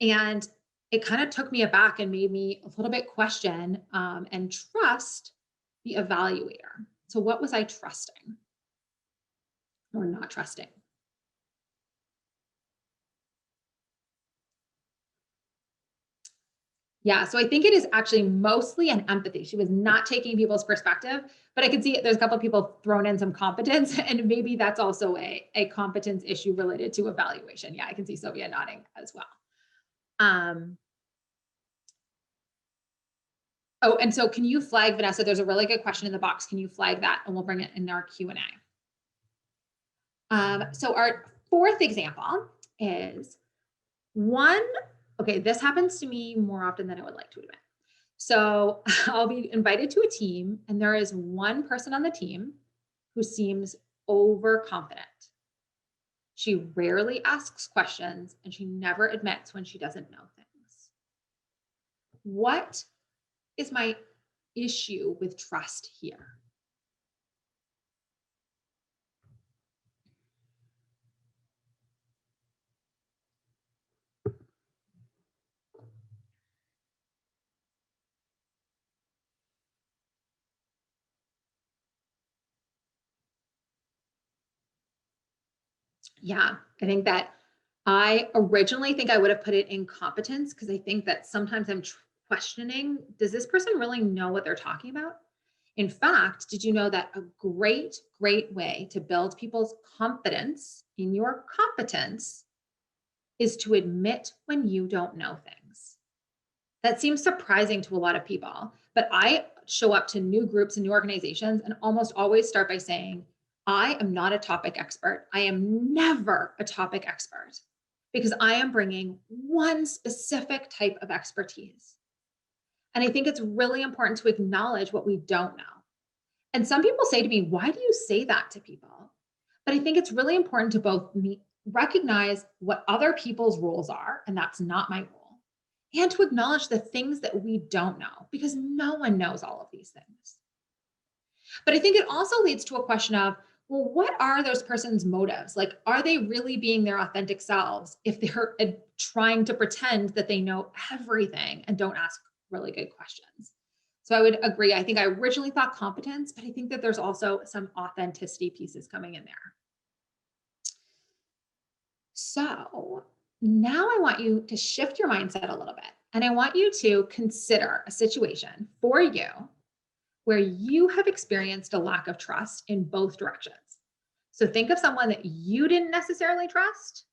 And it kind of took me aback and made me a little bit question and trust the evaluator. So, what was I trusting or not trusting? Yeah, so I think it is actually mostly an empathy. She was not taking people's perspective, but I can see there's a couple of people thrown in some competence, and maybe that's also a competence issue related to evaluation. Yeah, I can see Sylvia nodding as well. Um, oh, and so can you flag, Vanessa? There's a really good question in the box. Can you flag that, and we'll bring it in our Q&A. So our fourth example is one. Okay, this happens to me more often than I would like to admit. So I'll be invited to a team, and there is one person on the team who seems overconfident. She rarely asks questions, and she never admits when she doesn't know things. What is my issue with trust here? Yeah, I think that I originally think I would have put it in competence because I think that sometimes I'm questioning, does this person really know what they're talking about? In fact, did you know that a great way to build people's confidence in your competence is to admit when you don't know things? That seems surprising to a lot of people, but I show up to new groups and new organizations and almost always start by saying, I am not a topic expert. I am never a topic expert because I am bringing one specific type of expertise. And I think it's really important to acknowledge what we don't know. And some people say to me, why do you say that to people? But I think it's really important to both recognize what other people's roles are, and that's not my role, and to acknowledge the things that we don't know, because no one knows all of these things. But I think it also leads to a question of, well, what are those person's motives? Like, are they really being their authentic selves if they're trying to pretend that they know everything and don't ask really good questions? So I would agree. I think I originally thought competence, but I think that there's also some authenticity pieces coming in there. So now I want you to shift your mindset a little bit. And I want you to consider a situation for you where you have experienced a lack of trust in both directions. So think of someone that you didn't necessarily trust,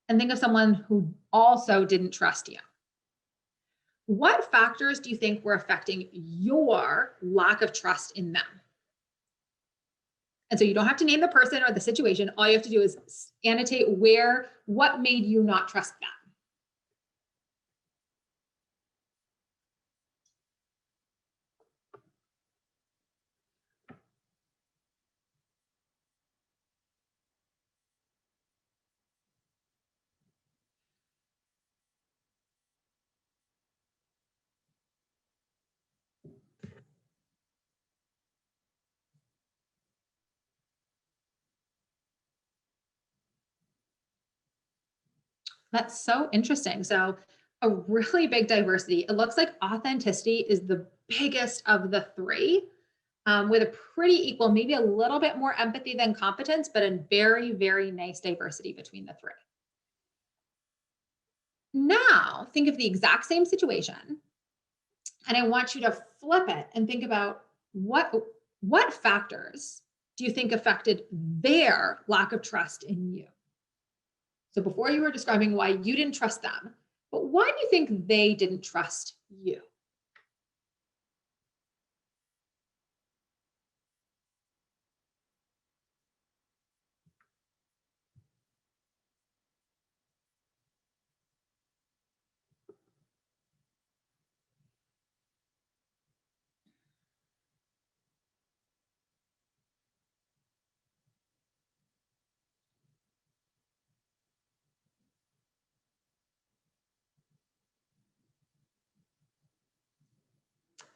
and think of someone who also didn't trust you. What factors do you think were affecting your lack of trust in them? And so you don't have to name the person or the situation. All you have to do is annotate what made you not trust them. That's so interesting. So a really big diversity. It looks like authenticity is the biggest of the three, with a pretty equal, maybe a little bit more empathy than competence, but a very, very nice diversity between the three. Now, think of the exact same situation, and I want you to flip it and think about what factors do you think affected their lack of trust in you? So before you were describing why you didn't trust them, but why do you think they didn't trust you?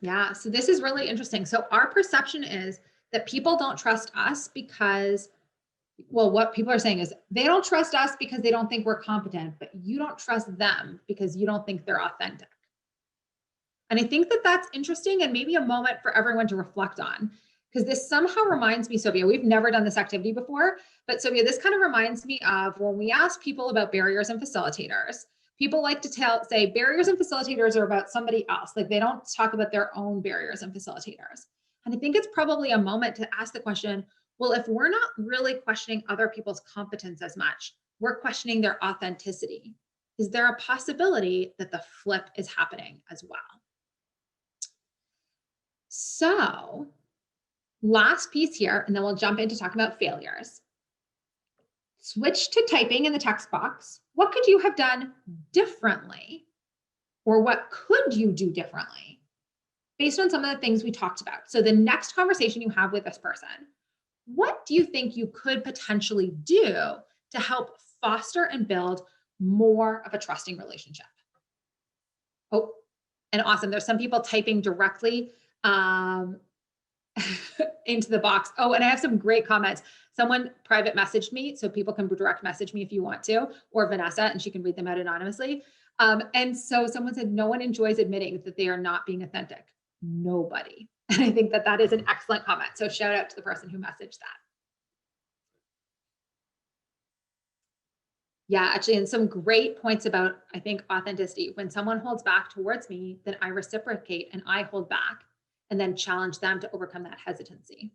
Yeah, so this is really interesting. So our perception is that people don't trust us because, well, what people are saying is they don't trust us because they don't think we're competent, but you don't trust them because you don't think they're authentic. And I think that that's interesting and maybe a moment for everyone to reflect on, because this somehow reminds me, Sophia, we've never done this activity before, but Sophia, this kind of reminds me of when we ask people about barriers and facilitators. People like to say barriers and facilitators are about somebody else. Like they don't talk about their own barriers and facilitators. And I think it's probably a moment to ask the question, well, if we're not really questioning other people's competence as much, we're questioning their authenticity. Is there a possibility that the flip is happening as well? So, last piece here, and then we'll jump into talking about failures. Switch to typing in the text box. What could you have done differently? Or what could you do differently based on some of the things we talked about? So, the next conversation you have with this person, what do you think you could potentially do to help foster and build more of a trusting relationship? Oh, and awesome. There's some people typing directly into the box. Oh, and I have some great comments. Someone private messaged me, so people can direct message me if you want to, or Vanessa, and she can read them out anonymously. And so someone said, no one enjoys admitting that they are not being authentic. Nobody. And I think that that is an excellent comment. So shout out to the person who messaged that. Yeah, actually, and some great points about, I think, authenticity. When someone holds back towards me, then I reciprocate and I hold back and then challenge them to overcome that hesitancy.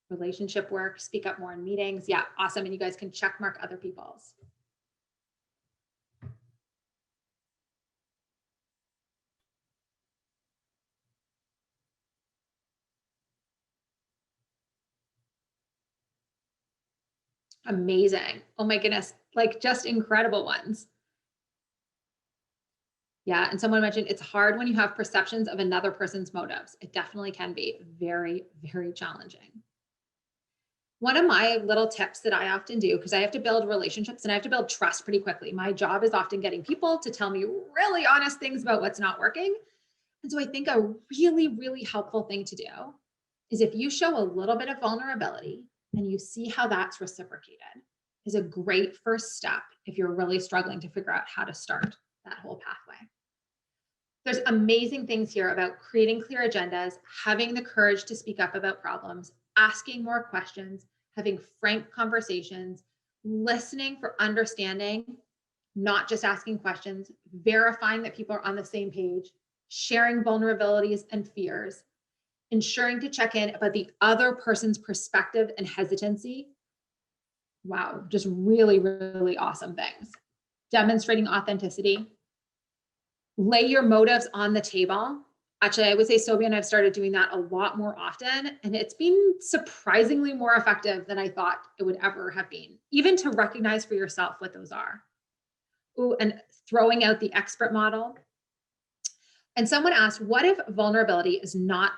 Relationship work, speak up more in meetings. Yeah, awesome. And you guys can check mark other people's. Amazing. Oh my goodness. Like just incredible ones. Yeah. And someone mentioned it's hard when you have perceptions of another person's motives. It definitely can be very, very challenging. One of my little tips that I often do, because I have to build relationships and I have to build trust pretty quickly. My job is often getting people to tell me really honest things about what's not working. And so I think a really, really helpful thing to do is if you show a little bit of vulnerability and you see how that's reciprocated, is a great first step if you're really struggling to figure out how to start that whole pathway. There's amazing things here about creating clear agendas, having the courage to speak up about problems, asking more questions, having frank conversations, listening for understanding, not just asking questions, verifying that people are on the same page, sharing vulnerabilities and fears, ensuring to check in about the other person's perspective and hesitancy. Wow, just really, really awesome things. Demonstrating authenticity. Lay your motives on the table. Actually, I would say Sophia and I've started doing that a lot more often, and it's been surprisingly more effective than I thought it would ever have been, even to recognize for yourself what those are. Ooh, and throwing out the expert model. And someone asked, what if vulnerability is not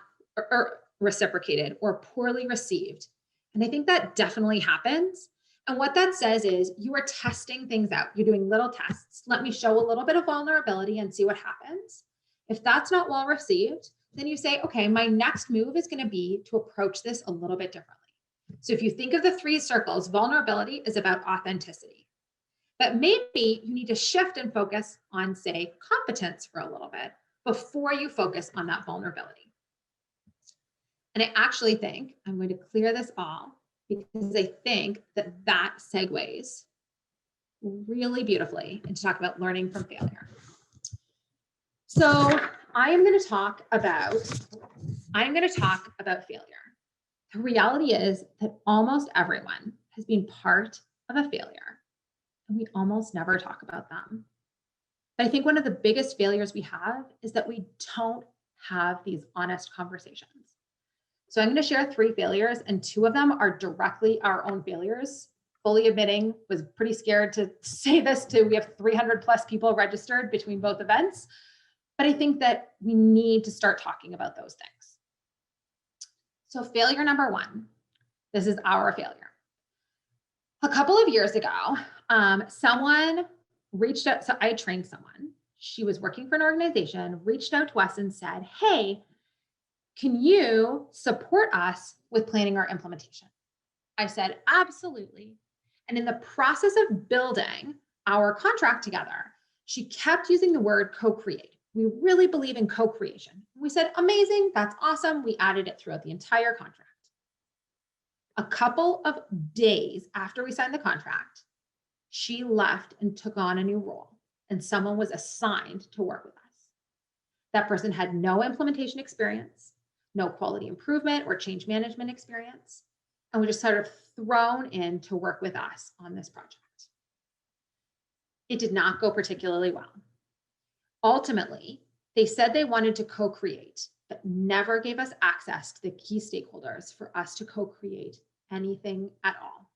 reciprocated or poorly received? And I think that definitely happens. And what that says is you are testing things out. You're doing little tests. Let me show a little bit of vulnerability and see what happens. If that's not well received, then you say, okay, my next move is going to be to approach this a little bit differently. So if you think of the three circles, vulnerability is about authenticity. But maybe you need to shift and focus on, say, competence for a little bit before you focus on that vulnerability. And I actually think I'm going to clear this all because I think that that segues really beautifully into talk about learning from failure. So I am going to talk about failure. The reality is that almost everyone has been part of a failure, and we almost never talk about them. But I think one of the biggest failures we have is that we don't have these honest conversations. So I'm going to share 3 failures, and 2 of them are directly our own failures. Fully admitting, was pretty scared to say this too. We have 300 plus people registered between both events, but I think that we need to start talking about those things. So failure number 1, this is our failure. A couple of years ago, someone reached out. So I trained someone. she was working for an organization, reached out to us and said, hey, can you support us with planning our implementation? I said, absolutely. And in the process of building our contract together, she kept using the word co-create. We really believe in co-creation. We said, amazing, that's awesome. We added it throughout the entire contract. A couple of days after we signed the contract, she left and took on a new role, and someone was assigned to work with us. That person had no implementation experience, no quality improvement or change management experience, and was just sort of thrown in to work with us on this project. It did not go particularly well. Ultimately, they said they wanted to co-create, but never gave us access to the key stakeholders for us to co-create anything at all.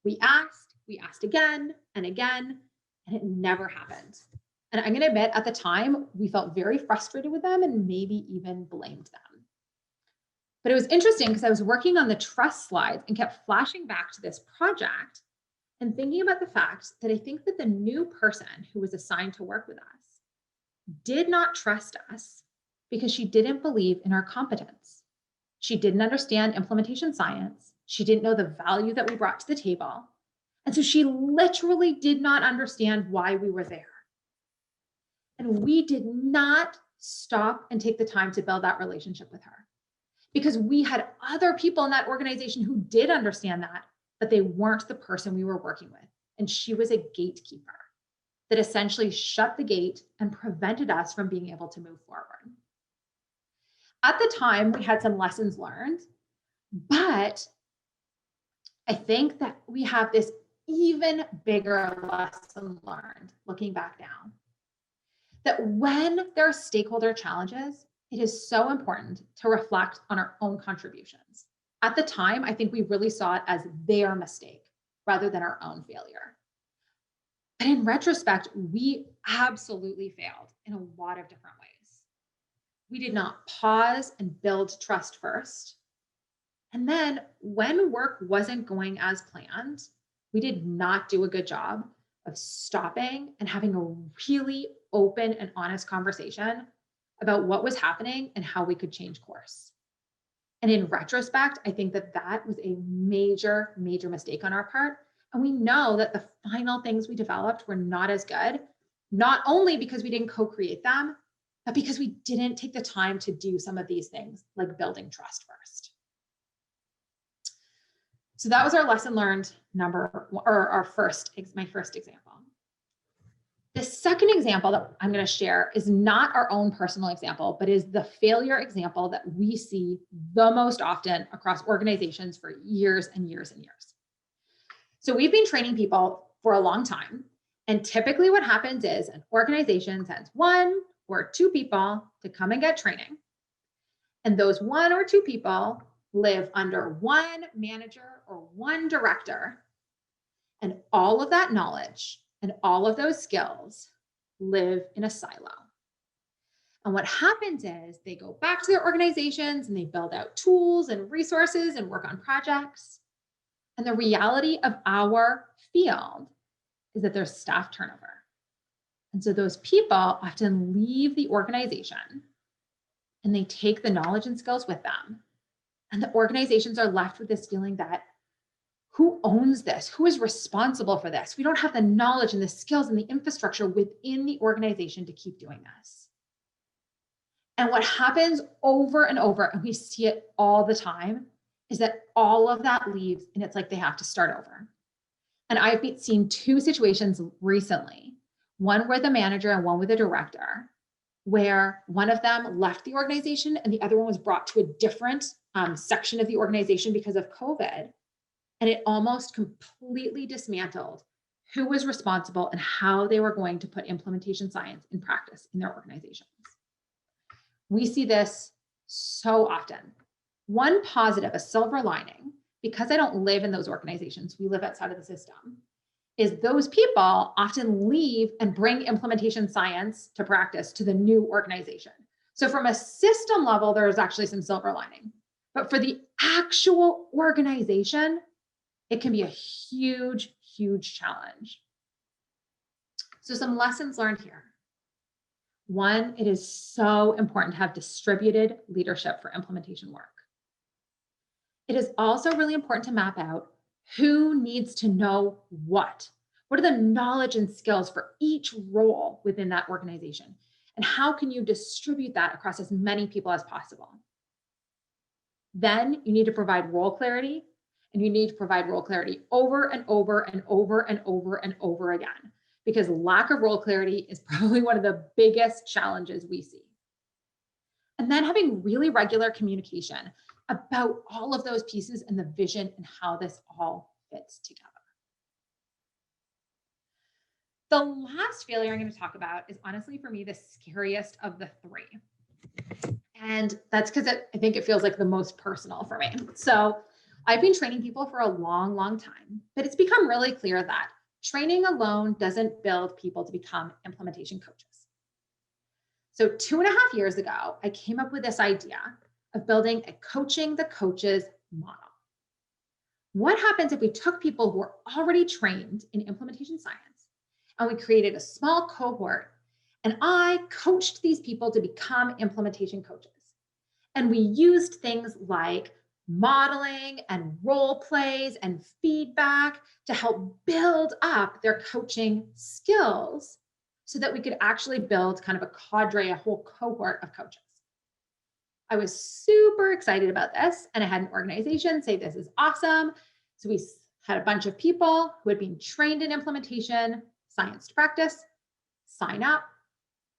We asked again and again, and it never happened. And I'm going to admit, at the time, we felt very frustrated with them and maybe even blamed them. But it was interesting because I was working on the trust slides and kept flashing back to this project and thinking about the fact that I think that the new person who was assigned to work with us did not trust us because she didn't believe in our competence. She didn't understand implementation science. She didn't know the value that we brought to the table. And so she literally did not understand why we were there. And we did not stop and take the time to build that relationship with her because we had other people in that organization who did understand that, but they weren't the person we were working with. And she was a gatekeeper that essentially shut the gate and prevented us from being able to move forward. At the time, we had some lessons learned, but I think that we have this even bigger lesson learned looking back now. That when there are stakeholder challenges, it is so important to reflect on our own contributions. At the time, I think we really saw it as their mistake rather than our own failure. But in retrospect, we absolutely failed in a lot of different ways. We did not pause and build trust first. And then when work wasn't going as planned, we did not do a good job of stopping and having a really open and honest conversation about what was happening and how we could change course. And in retrospect, I think that that was a major, major mistake on our part. And we know that the final things we developed were not as good, not only because we didn't co-create them, but because we didn't take the time to do some of these things, like building trust first. So that was our lesson learned my first example. The second example that I'm going to share is not our own personal example, but is the failure example that we see the most often across organizations for years and years and years. So we've been training people for a long time. And typically what happens is an organization sends 1 or 2 people to come and get training. And those 1 or 2 people live under 1 manager or 1 director. And all of that knowledge and all of those skills live in a silo. And what happens is they go back to their organizations and they build out tools and resources and work on projects. And the reality of our field is that there's staff turnover. And so those people often leave the organization and they take the knowledge and skills with them. And the organizations are left with this feeling that who owns this? Who is responsible for this? We don't have the knowledge and the skills and the infrastructure within the organization to keep doing this. And what happens over and over, and we see it all the time, is that all of that leaves and it's like they have to start over. And I've seen 2 situations recently, one with a manager and one with a director, where one of them left the organization and the other one was brought to a different section of the organization because of COVID. And it almost completely dismantled who was responsible and how they were going to put implementation science in practice in their organizations. We see this so often. One positive, a silver lining, because I don't live in those organizations, we live outside of the system, is those people often leave and bring implementation science to practice to the new organization. So from a system level, there's actually some silver lining. But for the actual organization, it can be a huge, huge challenge. So some lessons learned here. One, it is so important to have distributed leadership for implementation work. It is also really important to map out who needs to know what. What are the knowledge and skills for each role within that organization? And how can you distribute that across as many people as possible? Then you need to provide role clarity, and you need to provide role clarity over and over and over and over and over again, because lack of role clarity is probably one of the biggest challenges we see. And then having really regular communication about all of those pieces and the vision and how this all fits together. The last failure I'm going to talk about is honestly for me the scariest of the three. And that's because I think it feels like the most personal for me. So I've been training people for a long, long time, but it's become really clear that training alone doesn't build people to become implementation coaches. So 2.5 years ago, I came up with this idea of building a coaching the coaches model. What happens if we took people who are already trained in implementation science and we created a small cohort and I coached these people to become implementation coaches? And we used things like modeling and role plays and feedback to help build up their coaching skills so that we could actually build kind of a cadre, a whole cohort of coaches. I was super excited about this, and I had an organization say, this is awesome. So we had a bunch of people who had been trained in implementation science to practice, sign up.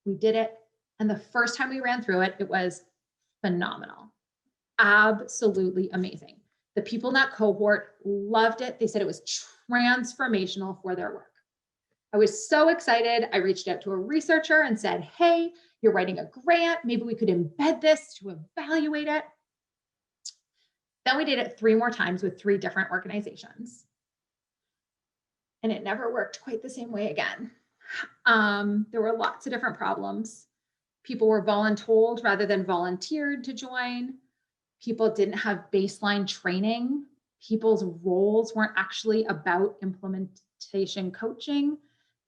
We did it. And the first time we ran through it, it was phenomenal. Absolutely amazing. The people in that cohort loved it. They said it was transformational for their work. I was so excited. I reached out to a researcher and said, hey, you're writing a grant. Maybe we could embed this to evaluate it. Then we did it 3 more times with 3 different organizations. And it never worked quite the same way again. There were lots of different problems. People were voluntold rather than volunteered to join. People didn't have baseline training. People's roles weren't actually about implementation coaching.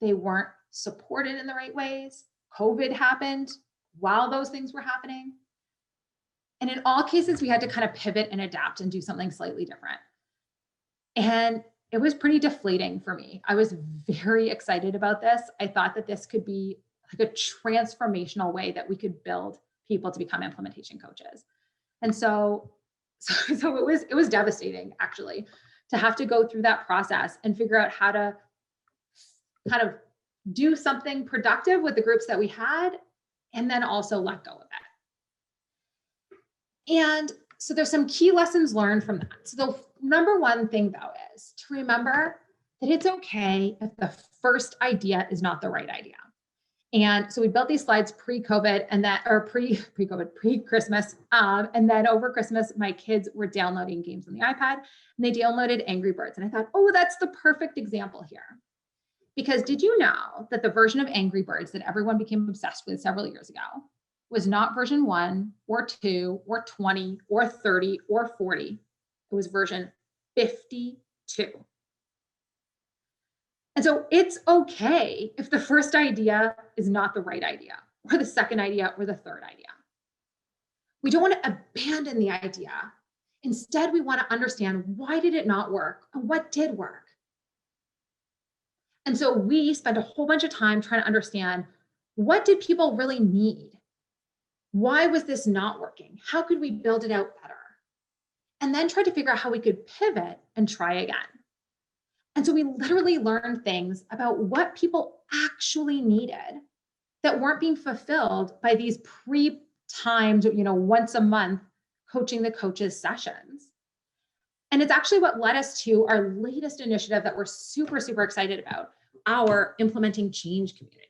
They weren't supported in the right ways. COVID happened while those things were happening. And in all cases, we had to kind of pivot and adapt and do something slightly different. And it was pretty deflating for me. I was very excited about this. I thought that this could be like a transformational way that we could build people to become implementation coaches. And so it was devastating, actually, to have to go through that process and figure out how to kind of do something productive with the groups that we had, and then also let go of it. And so there's some key lessons learned from that. So the number one thing, though, is to remember that it's okay if the first idea is not the right idea. And so we built these slides pre-COVID and that, or pre-Christmas. And then over Christmas, my kids were downloading games on the iPad and they downloaded Angry Birds. And I thought, oh, that's the perfect example here. Because did you know that the version of Angry Birds that everyone became obsessed with several years ago was not version 1 or 2 or 20 or 30 or 40? It was version 52. And so it's okay if the first idea is not the right idea, or the second idea, or the third idea. We don't want to abandon the idea. Instead, we want to understand, why did it not work and what did work? And so we spent a whole bunch of time trying to understand, what did people really need? Why was this not working? How could we build it out better? And then try to figure out how we could pivot and try again. And so we literally learned things about what people actually needed that weren't being fulfilled by these pre-timed, once a month coaching the coaches sessions. And it's actually what led us to our latest initiative that we're super, super excited about, our Implementing Change community.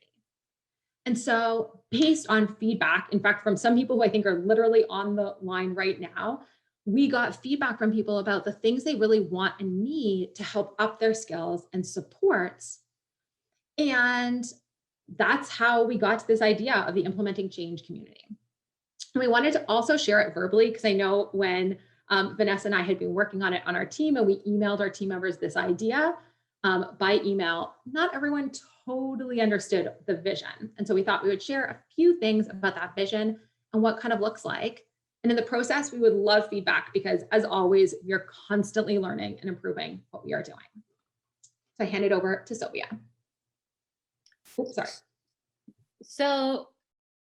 And so based on feedback, in fact, from some people who I think are literally on the line right now, we got feedback from people about the things they really want and need to help up their skills and supports. And that's how we got to this idea of the Implementing Change community. And we wanted to also share it verbally, because I know when Vanessa and I had been working on it on our team and we emailed our team members this idea, by email, not everyone totally understood the vision. And so we thought we would share a few things about that vision and what kind of looks like. And in the process, we would love feedback because, as always, we are constantly learning and improving what we are doing. So I hand it over to Sylvia. Oops, sorry. So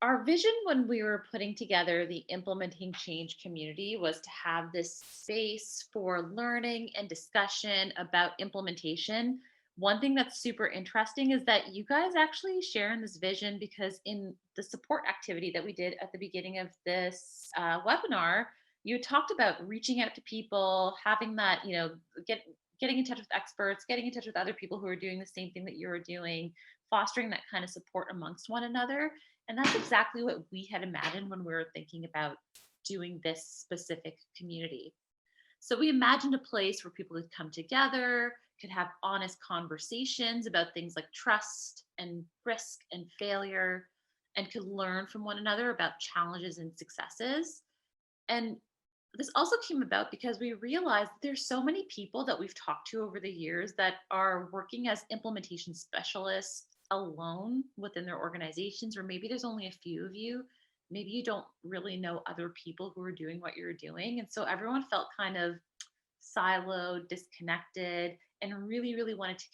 our vision when we were putting together the Implementing Change community was to have this space for learning and discussion about implementation. One thing that's super interesting is that you guys actually share in this vision because in the support activity that we did at the beginning of this webinar, you talked about reaching out to people, having that, getting in touch with experts, getting in touch with other people who are doing the same thing that you were doing, fostering that kind of support amongst one another. And that's exactly what we had imagined when we were thinking about doing this specific community. So we imagined a place where people could come together, could have honest conversations about things like trust and risk and failure, and could learn from one another about challenges and successes. And this also came about because we realized that there's so many people that we've talked to over the years that are working as implementation specialists alone within their organizations, or maybe there's only a few of you. Maybe you don't really know other people who are doing what you're doing. And so everyone felt kind of siloed, disconnected, and really, really wanted to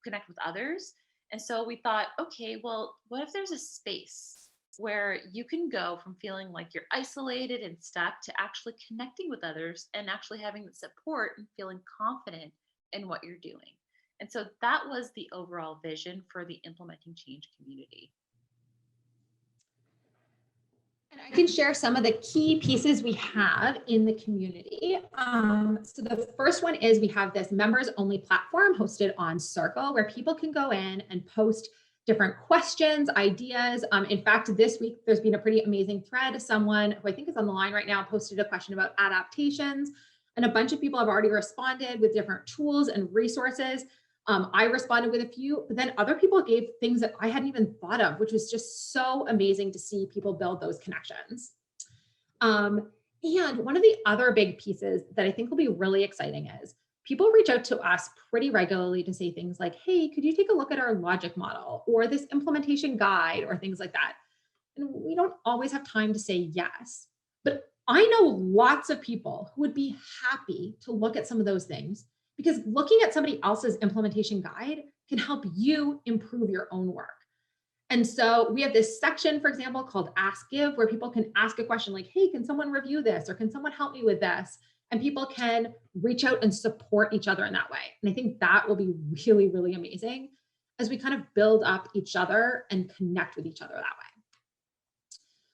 connect with others. And so we thought, okay, well, what if there's a space where you can go from feeling like you're isolated and stuck to actually connecting with others and actually having the support and feeling confident in what you're doing. And so that was the overall vision for the Implementing Change community. And I can share some of the key pieces we have in the community. So the first one is we have this members only platform hosted on Circle where people can go in and post different questions, ideas. In fact, this week, there's been a pretty amazing thread. Someone who I think is on the line right now posted a question about adaptations, and a bunch of people have already responded with different tools and resources. I responded with a few, but then other people gave things that I hadn't even thought of, which was just so amazing to see people build those connections. And one of the other big pieces that I think will be really exciting is people reach out to us pretty regularly to say things like, hey, could you take a look at our logic model or this implementation guide or things like that? And we don't always have time to say yes, but I know lots of people who would be happy to look at some of those things because looking at somebody else's implementation guide can help you improve your own work. And so we have this section, for example, called Ask Give, where people can ask a question like, hey, can someone review this? Or can someone help me with this? And people can reach out and support each other in that way. And I think that will be really, really amazing as we kind of build up each other and connect with each other that way.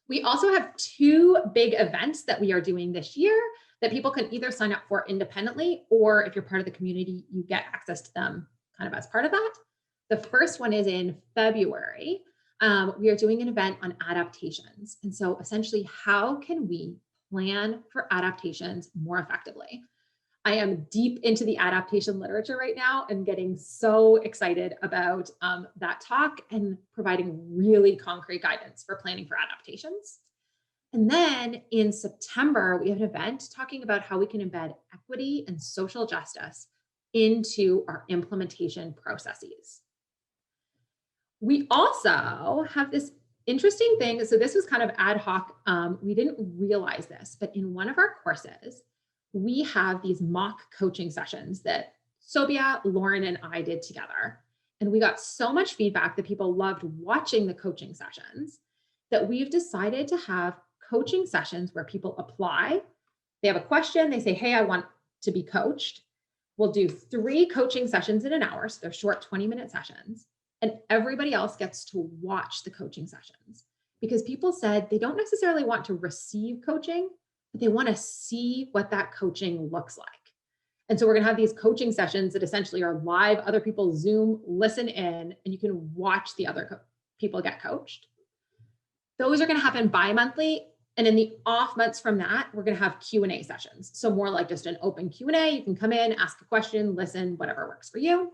We also have two big events that we are doing this year that people can either sign up for independently, or if you're part of the community, you get access to them kind of as part of that. The first one is in February. We are doing an event on adaptations. And so essentially, how can we plan for adaptations more effectively? I am deep into the adaptation literature right now and getting so excited about that talk and providing really concrete guidance for planning for adaptations. And then in September, we have an event talking about how we can embed equity and social justice into our implementation processes. We also have this interesting thing. So this was kind of ad hoc. We didn't realize this, but in one of our courses, we have these mock coaching sessions that Sobia, Lauren, and I did together. And we got so much feedback that people loved watching the coaching sessions that we've decided to have coaching sessions where people apply. They have a question. They say, hey, I want to be coached. We'll do 3 coaching sessions in an hour. So they're short 20-minute sessions. And everybody else gets to watch the coaching sessions because people said they don't necessarily want to receive coaching, but they want to see what that coaching looks like. And so we're going to have these coaching sessions that essentially are live. Other people Zoom, listen in, and you can watch the other people get coached. Those are going to happen bi-monthly. And in the off months from that, we're going to have Q&A sessions. So more like just an open Q&A. You can come in, ask a question, listen, whatever works for you.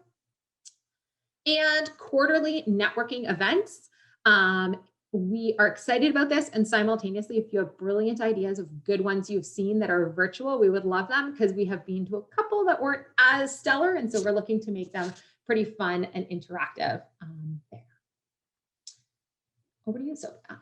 And quarterly networking events. we are excited about this. And simultaneously, if you have brilliant ideas of good ones you've seen that are virtual, we would love them because we have been to a couple that weren't as stellar. And so we're looking to make them pretty fun and interactive there. Over to you, Sophia.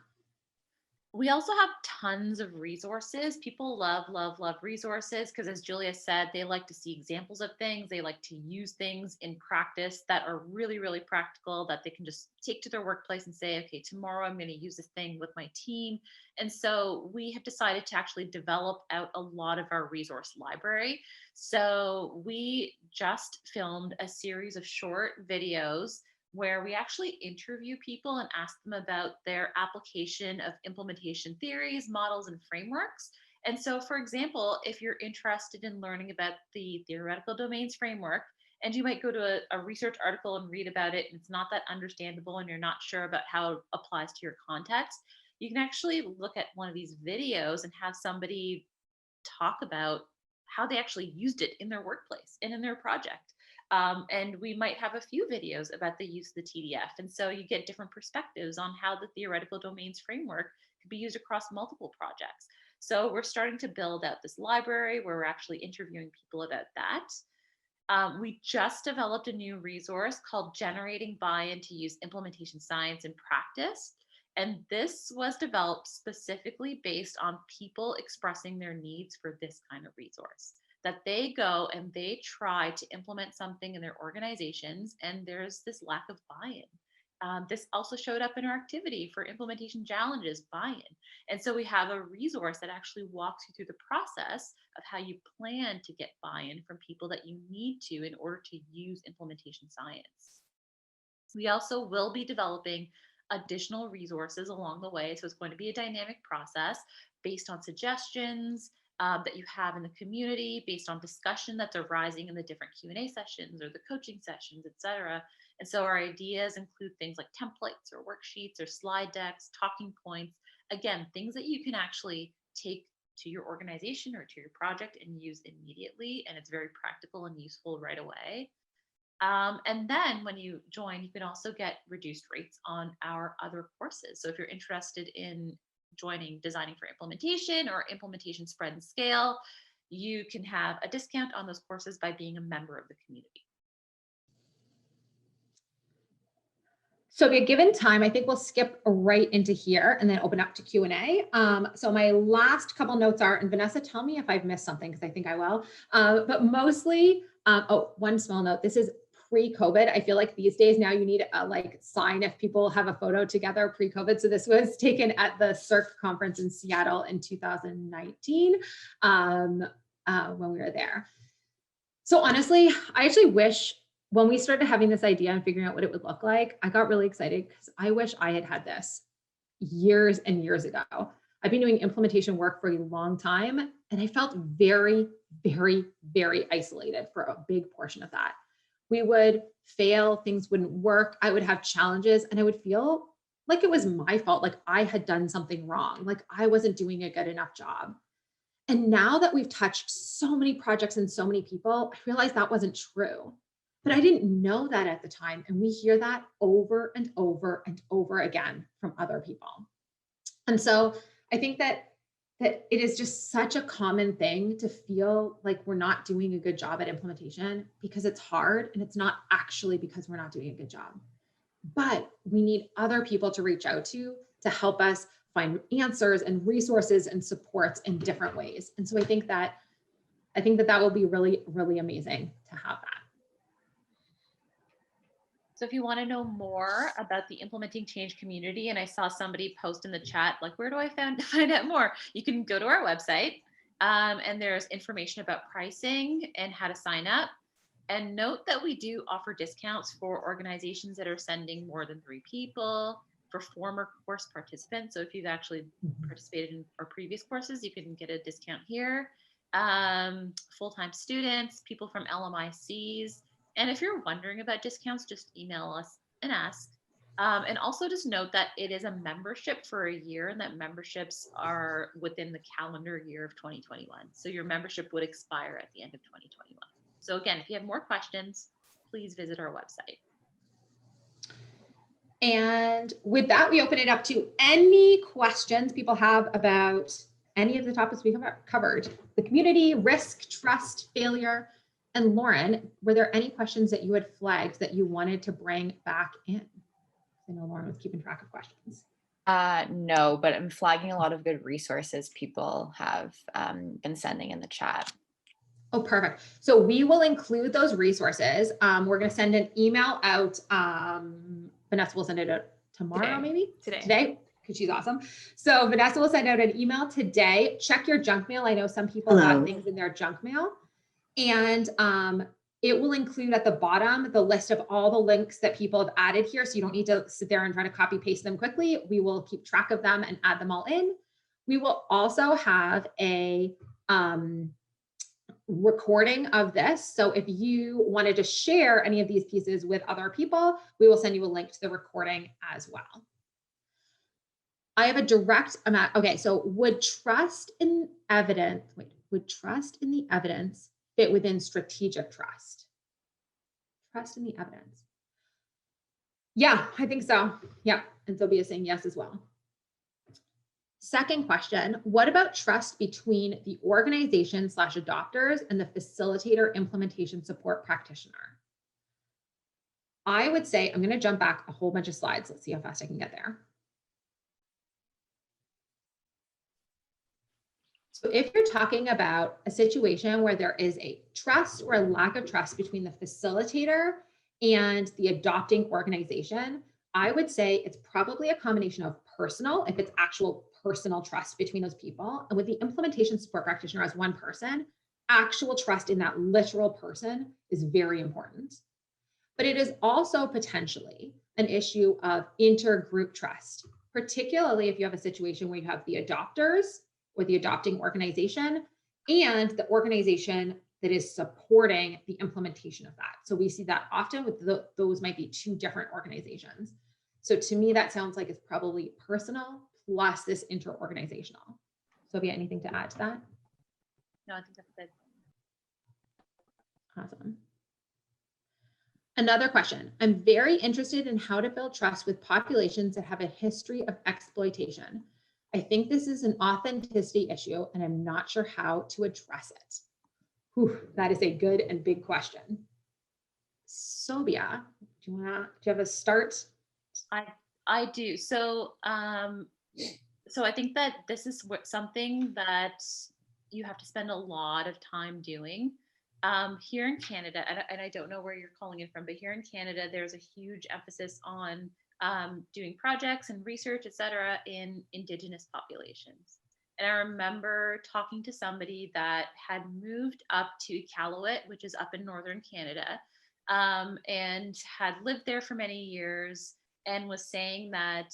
We also have tons of resources. People love, love, love resources because, as Julia said, they like to see examples of things. They like to use things in practice that are really, really practical that they can just take to their workplace and say, okay, tomorrow I'm going to use this thing with my team. And so we have decided to actually develop out a lot of our resource library. So we just filmed a series of short videos where we actually interview people and ask them about their application of implementation theories, models, and frameworks. And so, for example, if you're interested in learning about the theoretical domains framework, and you might go to a research article and read about it, and it's not that understandable, and you're not sure about how it applies to your context, you can actually look at one of these videos and have somebody talk about how they actually used it in their workplace and in their project. And we might have a few videos about the use of the TDF. And so you get different perspectives on how the theoretical domains framework could be used across multiple projects. So we're starting to build out this library where we're actually interviewing people about that. We just developed a new resource called Generating Buy-in to Use Implementation Science in Practice. And this was developed specifically based on people expressing their needs for this kind of resource. That they go and they try to implement something in their organizations, and there's this lack of buy in. This also showed up in our activity for implementation challenges, buy in. And so we have a resource that actually walks you through the process of how you plan to get buy in from people that you need to in order to use implementation science. We also will be developing additional resources along the way. So it's going to be a dynamic process based on suggestions that you have in the community, based on discussion that's arising in the different Q&A sessions or the coaching sessions, etc. And so our ideas include things like templates or worksheets or slide decks, talking points, again, things that you can actually take to your organization or to your project and use immediately. And it's very practical and useful right away. And then when you join, you can also get reduced rates on our other courses. So if you're interested in joining Designing for Implementation or Implementation Spread and Scale, you can have a discount on those courses by being a member of the community. So if you're given time, I think we'll skip right into here and then open up to Q&A. So my last couple notes are, and Vanessa, tell me if I've missed something because I think I will, but mostly, one small note, this is pre-COVID. I feel like these days now you need a sign if people have a photo together pre-COVID. So this was taken at the CIRC conference in Seattle in 2019 when we were there. So honestly, I actually wish when we started having this idea and figuring out what it would look like, I got really excited because I wish I had this years and years ago. I've been doing implementation work for a long time, and I felt very, very, very isolated for a big portion of that. We would fail, things wouldn't work, I would have challenges, and I would feel like it was my fault, like I had done something wrong, like I wasn't doing a good enough job. And now that we've touched so many projects and so many people, I realized that wasn't true. But I didn't know that at the time. And we hear that over and over and over again from other people. And so I think that it is just such a common thing to feel like we're not doing a good job at implementation because it's hard, and it's not actually because we're not doing a good job. But we need other people to reach out to help us find answers and resources and supports in different ways. And so I think that will be really, really amazing to have that. So if you want to know more about the Implementing Change community, and I saw somebody post in the chat, like, where do I find out more? You can go to our website, and there's information about pricing and how to sign up. And note that we do offer discounts for organizations that are sending more than 3 people, for former course participants. So if you've actually participated in our previous courses, you can get a discount here. Full-time students, people from LMICs. And if you're wondering about discounts, just email us and ask. And also just note that it is a membership for a year, and that memberships are within the calendar year of 2021. So your membership would expire at the end of 2021. So again, if you have more questions, please visit our website. And with that, we open it up to any questions people have about any of the topics we have covered: the community, risk, trust, failure. And Lauren, were there any questions that you had flagged that you wanted to bring back in? I know Lauren was keeping track of questions. No, but I'm flagging a lot of good resources people have been sending in the chat. Oh, perfect. So we will include those resources. We're going to send an email out. Vanessa will send it out tomorrow, maybe today, because she's awesome. So Vanessa will send out an email today. Check your junk mail. I know some people have things in their junk mail, and it will include at the bottom the list of all the links that people have added here. So you don't need to sit there and try to copy paste them quickly. We will keep track of them and add them all in. We will also have a recording of this. So if you wanted to share any of these pieces with other people, we will send you a link to the recording as well. I have a direct amount. Okay, so would trust in evidence fit within strategic trust? Trust in the evidence. Yeah, I think so. Yeah, and Sophia is saying yes as well. Second question, what about trust between the organization / adopters and the facilitator implementation support practitioner? I would say, I'm going to jump back a whole bunch of slides. Let's see how fast I can get there. So if you're talking about a situation where there is a trust or a lack of trust between the facilitator and the adopting organization, I would say it's probably a combination of personal, if it's actual personal trust between those people, and with the implementation support practitioner as one person, actual trust in that literal person is very important. But it is also potentially an issue of intergroup trust, particularly if you have a situation where you have the adopters or the adopting organization and the organization that is supporting the implementation of that. So we see that often with those might be two different organizations. So to me, that sounds like it's probably personal plus this interorganizational. Sophia, anything to add to that? No, I think that's good. Awesome. Another question. I'm very interested in how to build trust with populations that have a history of exploitation. I think this is an authenticity issue, and I'm not sure how to address it. Whew, that is a good and big question. Sophia, do you have a start? I do. So so I think that this is something that you have to spend a lot of time doing. Here in Canada, and I don't know where you're calling it from, but here in Canada, there's a huge emphasis on doing projects and research, et cetera, in Indigenous populations. And I remember talking to somebody that had moved up to Iqaluit, which is up in northern Canada, and had lived there for many years, and was saying that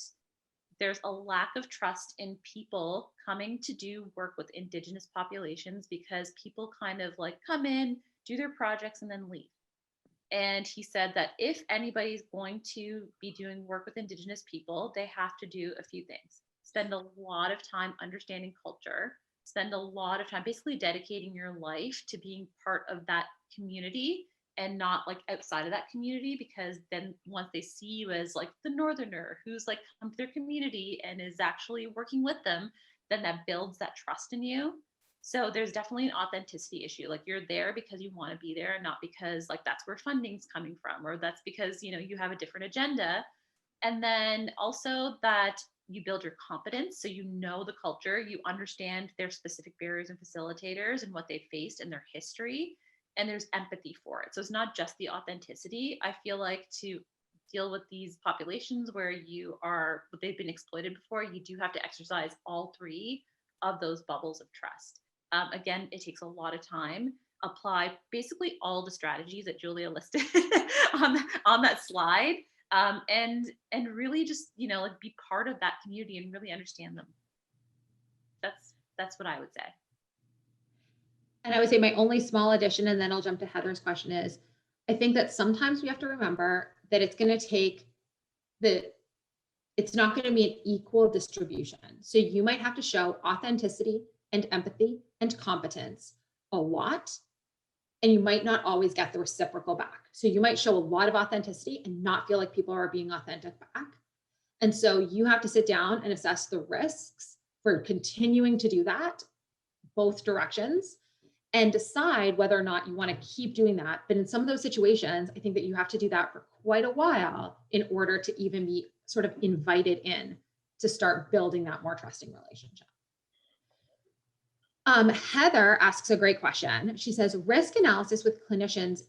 there's a lack of trust in people coming to do work with Indigenous populations because people kind of like come in, do their projects, and then leave. And he said that if anybody's going to be doing work with Indigenous people, they have to do a few things. Spend a lot of time understanding culture, spend a lot of time basically dedicating your life to being part of that community and not like outside of that community, because then once they see you as like the northerner who's like come to their community and is actually working with them, then that builds that trust in you. So there's definitely an authenticity issue. Like you're there because you want to be there and not because like that's where funding's coming from, or that's because, you know, you have a different agenda. And then also that you build your competence. So you know the culture, you understand their specific barriers and facilitators and what they faced and their history. And there's empathy for it. So it's not just the authenticity. I feel like to deal with these populations where they've been exploited before, you do have to exercise all three of those bubbles of trust. Again, it takes a lot of time. Apply basically all the strategies that Julia listed on that slide, and really just, you know, like be part of that community and really understand them. That's what I would say. And I would say my only small addition, and then I'll jump to Heather's question, is I think that sometimes we have to remember that it's going to take it's not going to be an equal distribution. So you might have to show authenticity and empathy and competence a lot. and you might not always get the reciprocal back. So you might show a lot of authenticity and not feel like people are being authentic back. And so you have to sit down and assess the risks for continuing to do that, both directions, and decide whether or not you want to keep doing that. But in some of those situations, I think that you have to do that for quite a while in order to even be sort of invited in to start building that more trusting relationship. Heather asks a great question. She says, risk analysis with clinicians,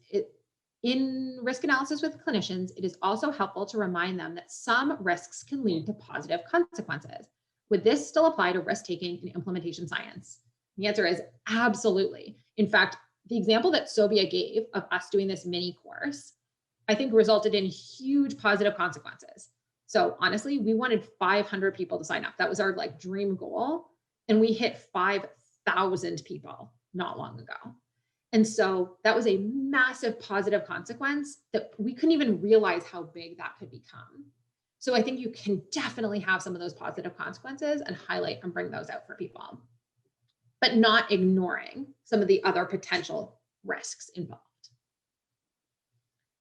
in risk analysis with clinicians, it is also helpful to remind them that some risks can lead to positive consequences. Would this still apply to risk-taking in implementation science? The answer is absolutely. In fact, the example that Sobia gave of us doing this mini course, I think resulted in huge positive consequences. So honestly, we wanted 500 people to sign up. That was our like dream goal. And we hit 5,000 people not long ago. And so that was a massive positive consequence that we couldn't even realize how big that could become. So I think you can definitely have some of those positive consequences and highlight and bring those out for people, but not ignoring some of the other potential risks involved.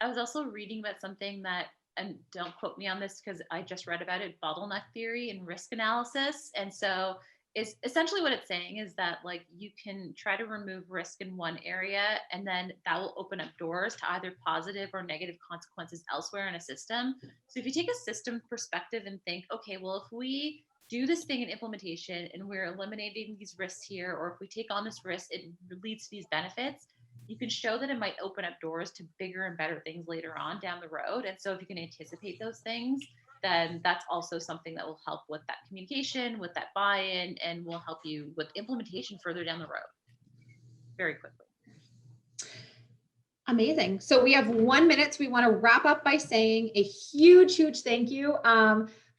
I was also reading about something that, and don't quote me on this because I just read about it, bottleneck theory and risk analysis. And so is essentially what it's saying is that like you can try to remove risk in one area and then that will open up doors to either positive or negative consequences elsewhere in a system. So if you take a system perspective and think, okay, well, if we do this thing in implementation and we're eliminating these risks here, or if we take on this risk, it leads to these benefits, you can show that it might open up doors to bigger and better things later on down the road. And so if you can anticipate those things, then that's also something that will help with that communication, with that buy-in, and will help you with implementation further down the road very quickly. Amazing. So we have 1 minute. So we want to wrap up by saying a huge, huge thank you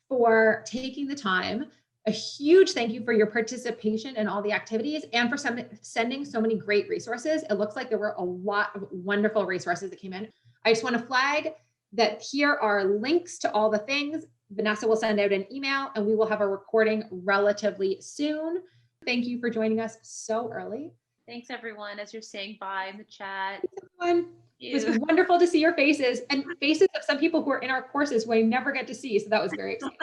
for taking the time. A huge thank you for your participation in all the activities and for sending so many great resources. It looks like there were a lot of wonderful resources that came in. I just want to flag that here are links to all the things. Vanessa will send out an email and we will have a recording relatively soon. Thank you for joining us so early. Thanks everyone as you're saying bye in the chat. Thanks, everyone. It was wonderful to see your faces and faces of some people who are in our courses who I never get to see. So that was very exciting.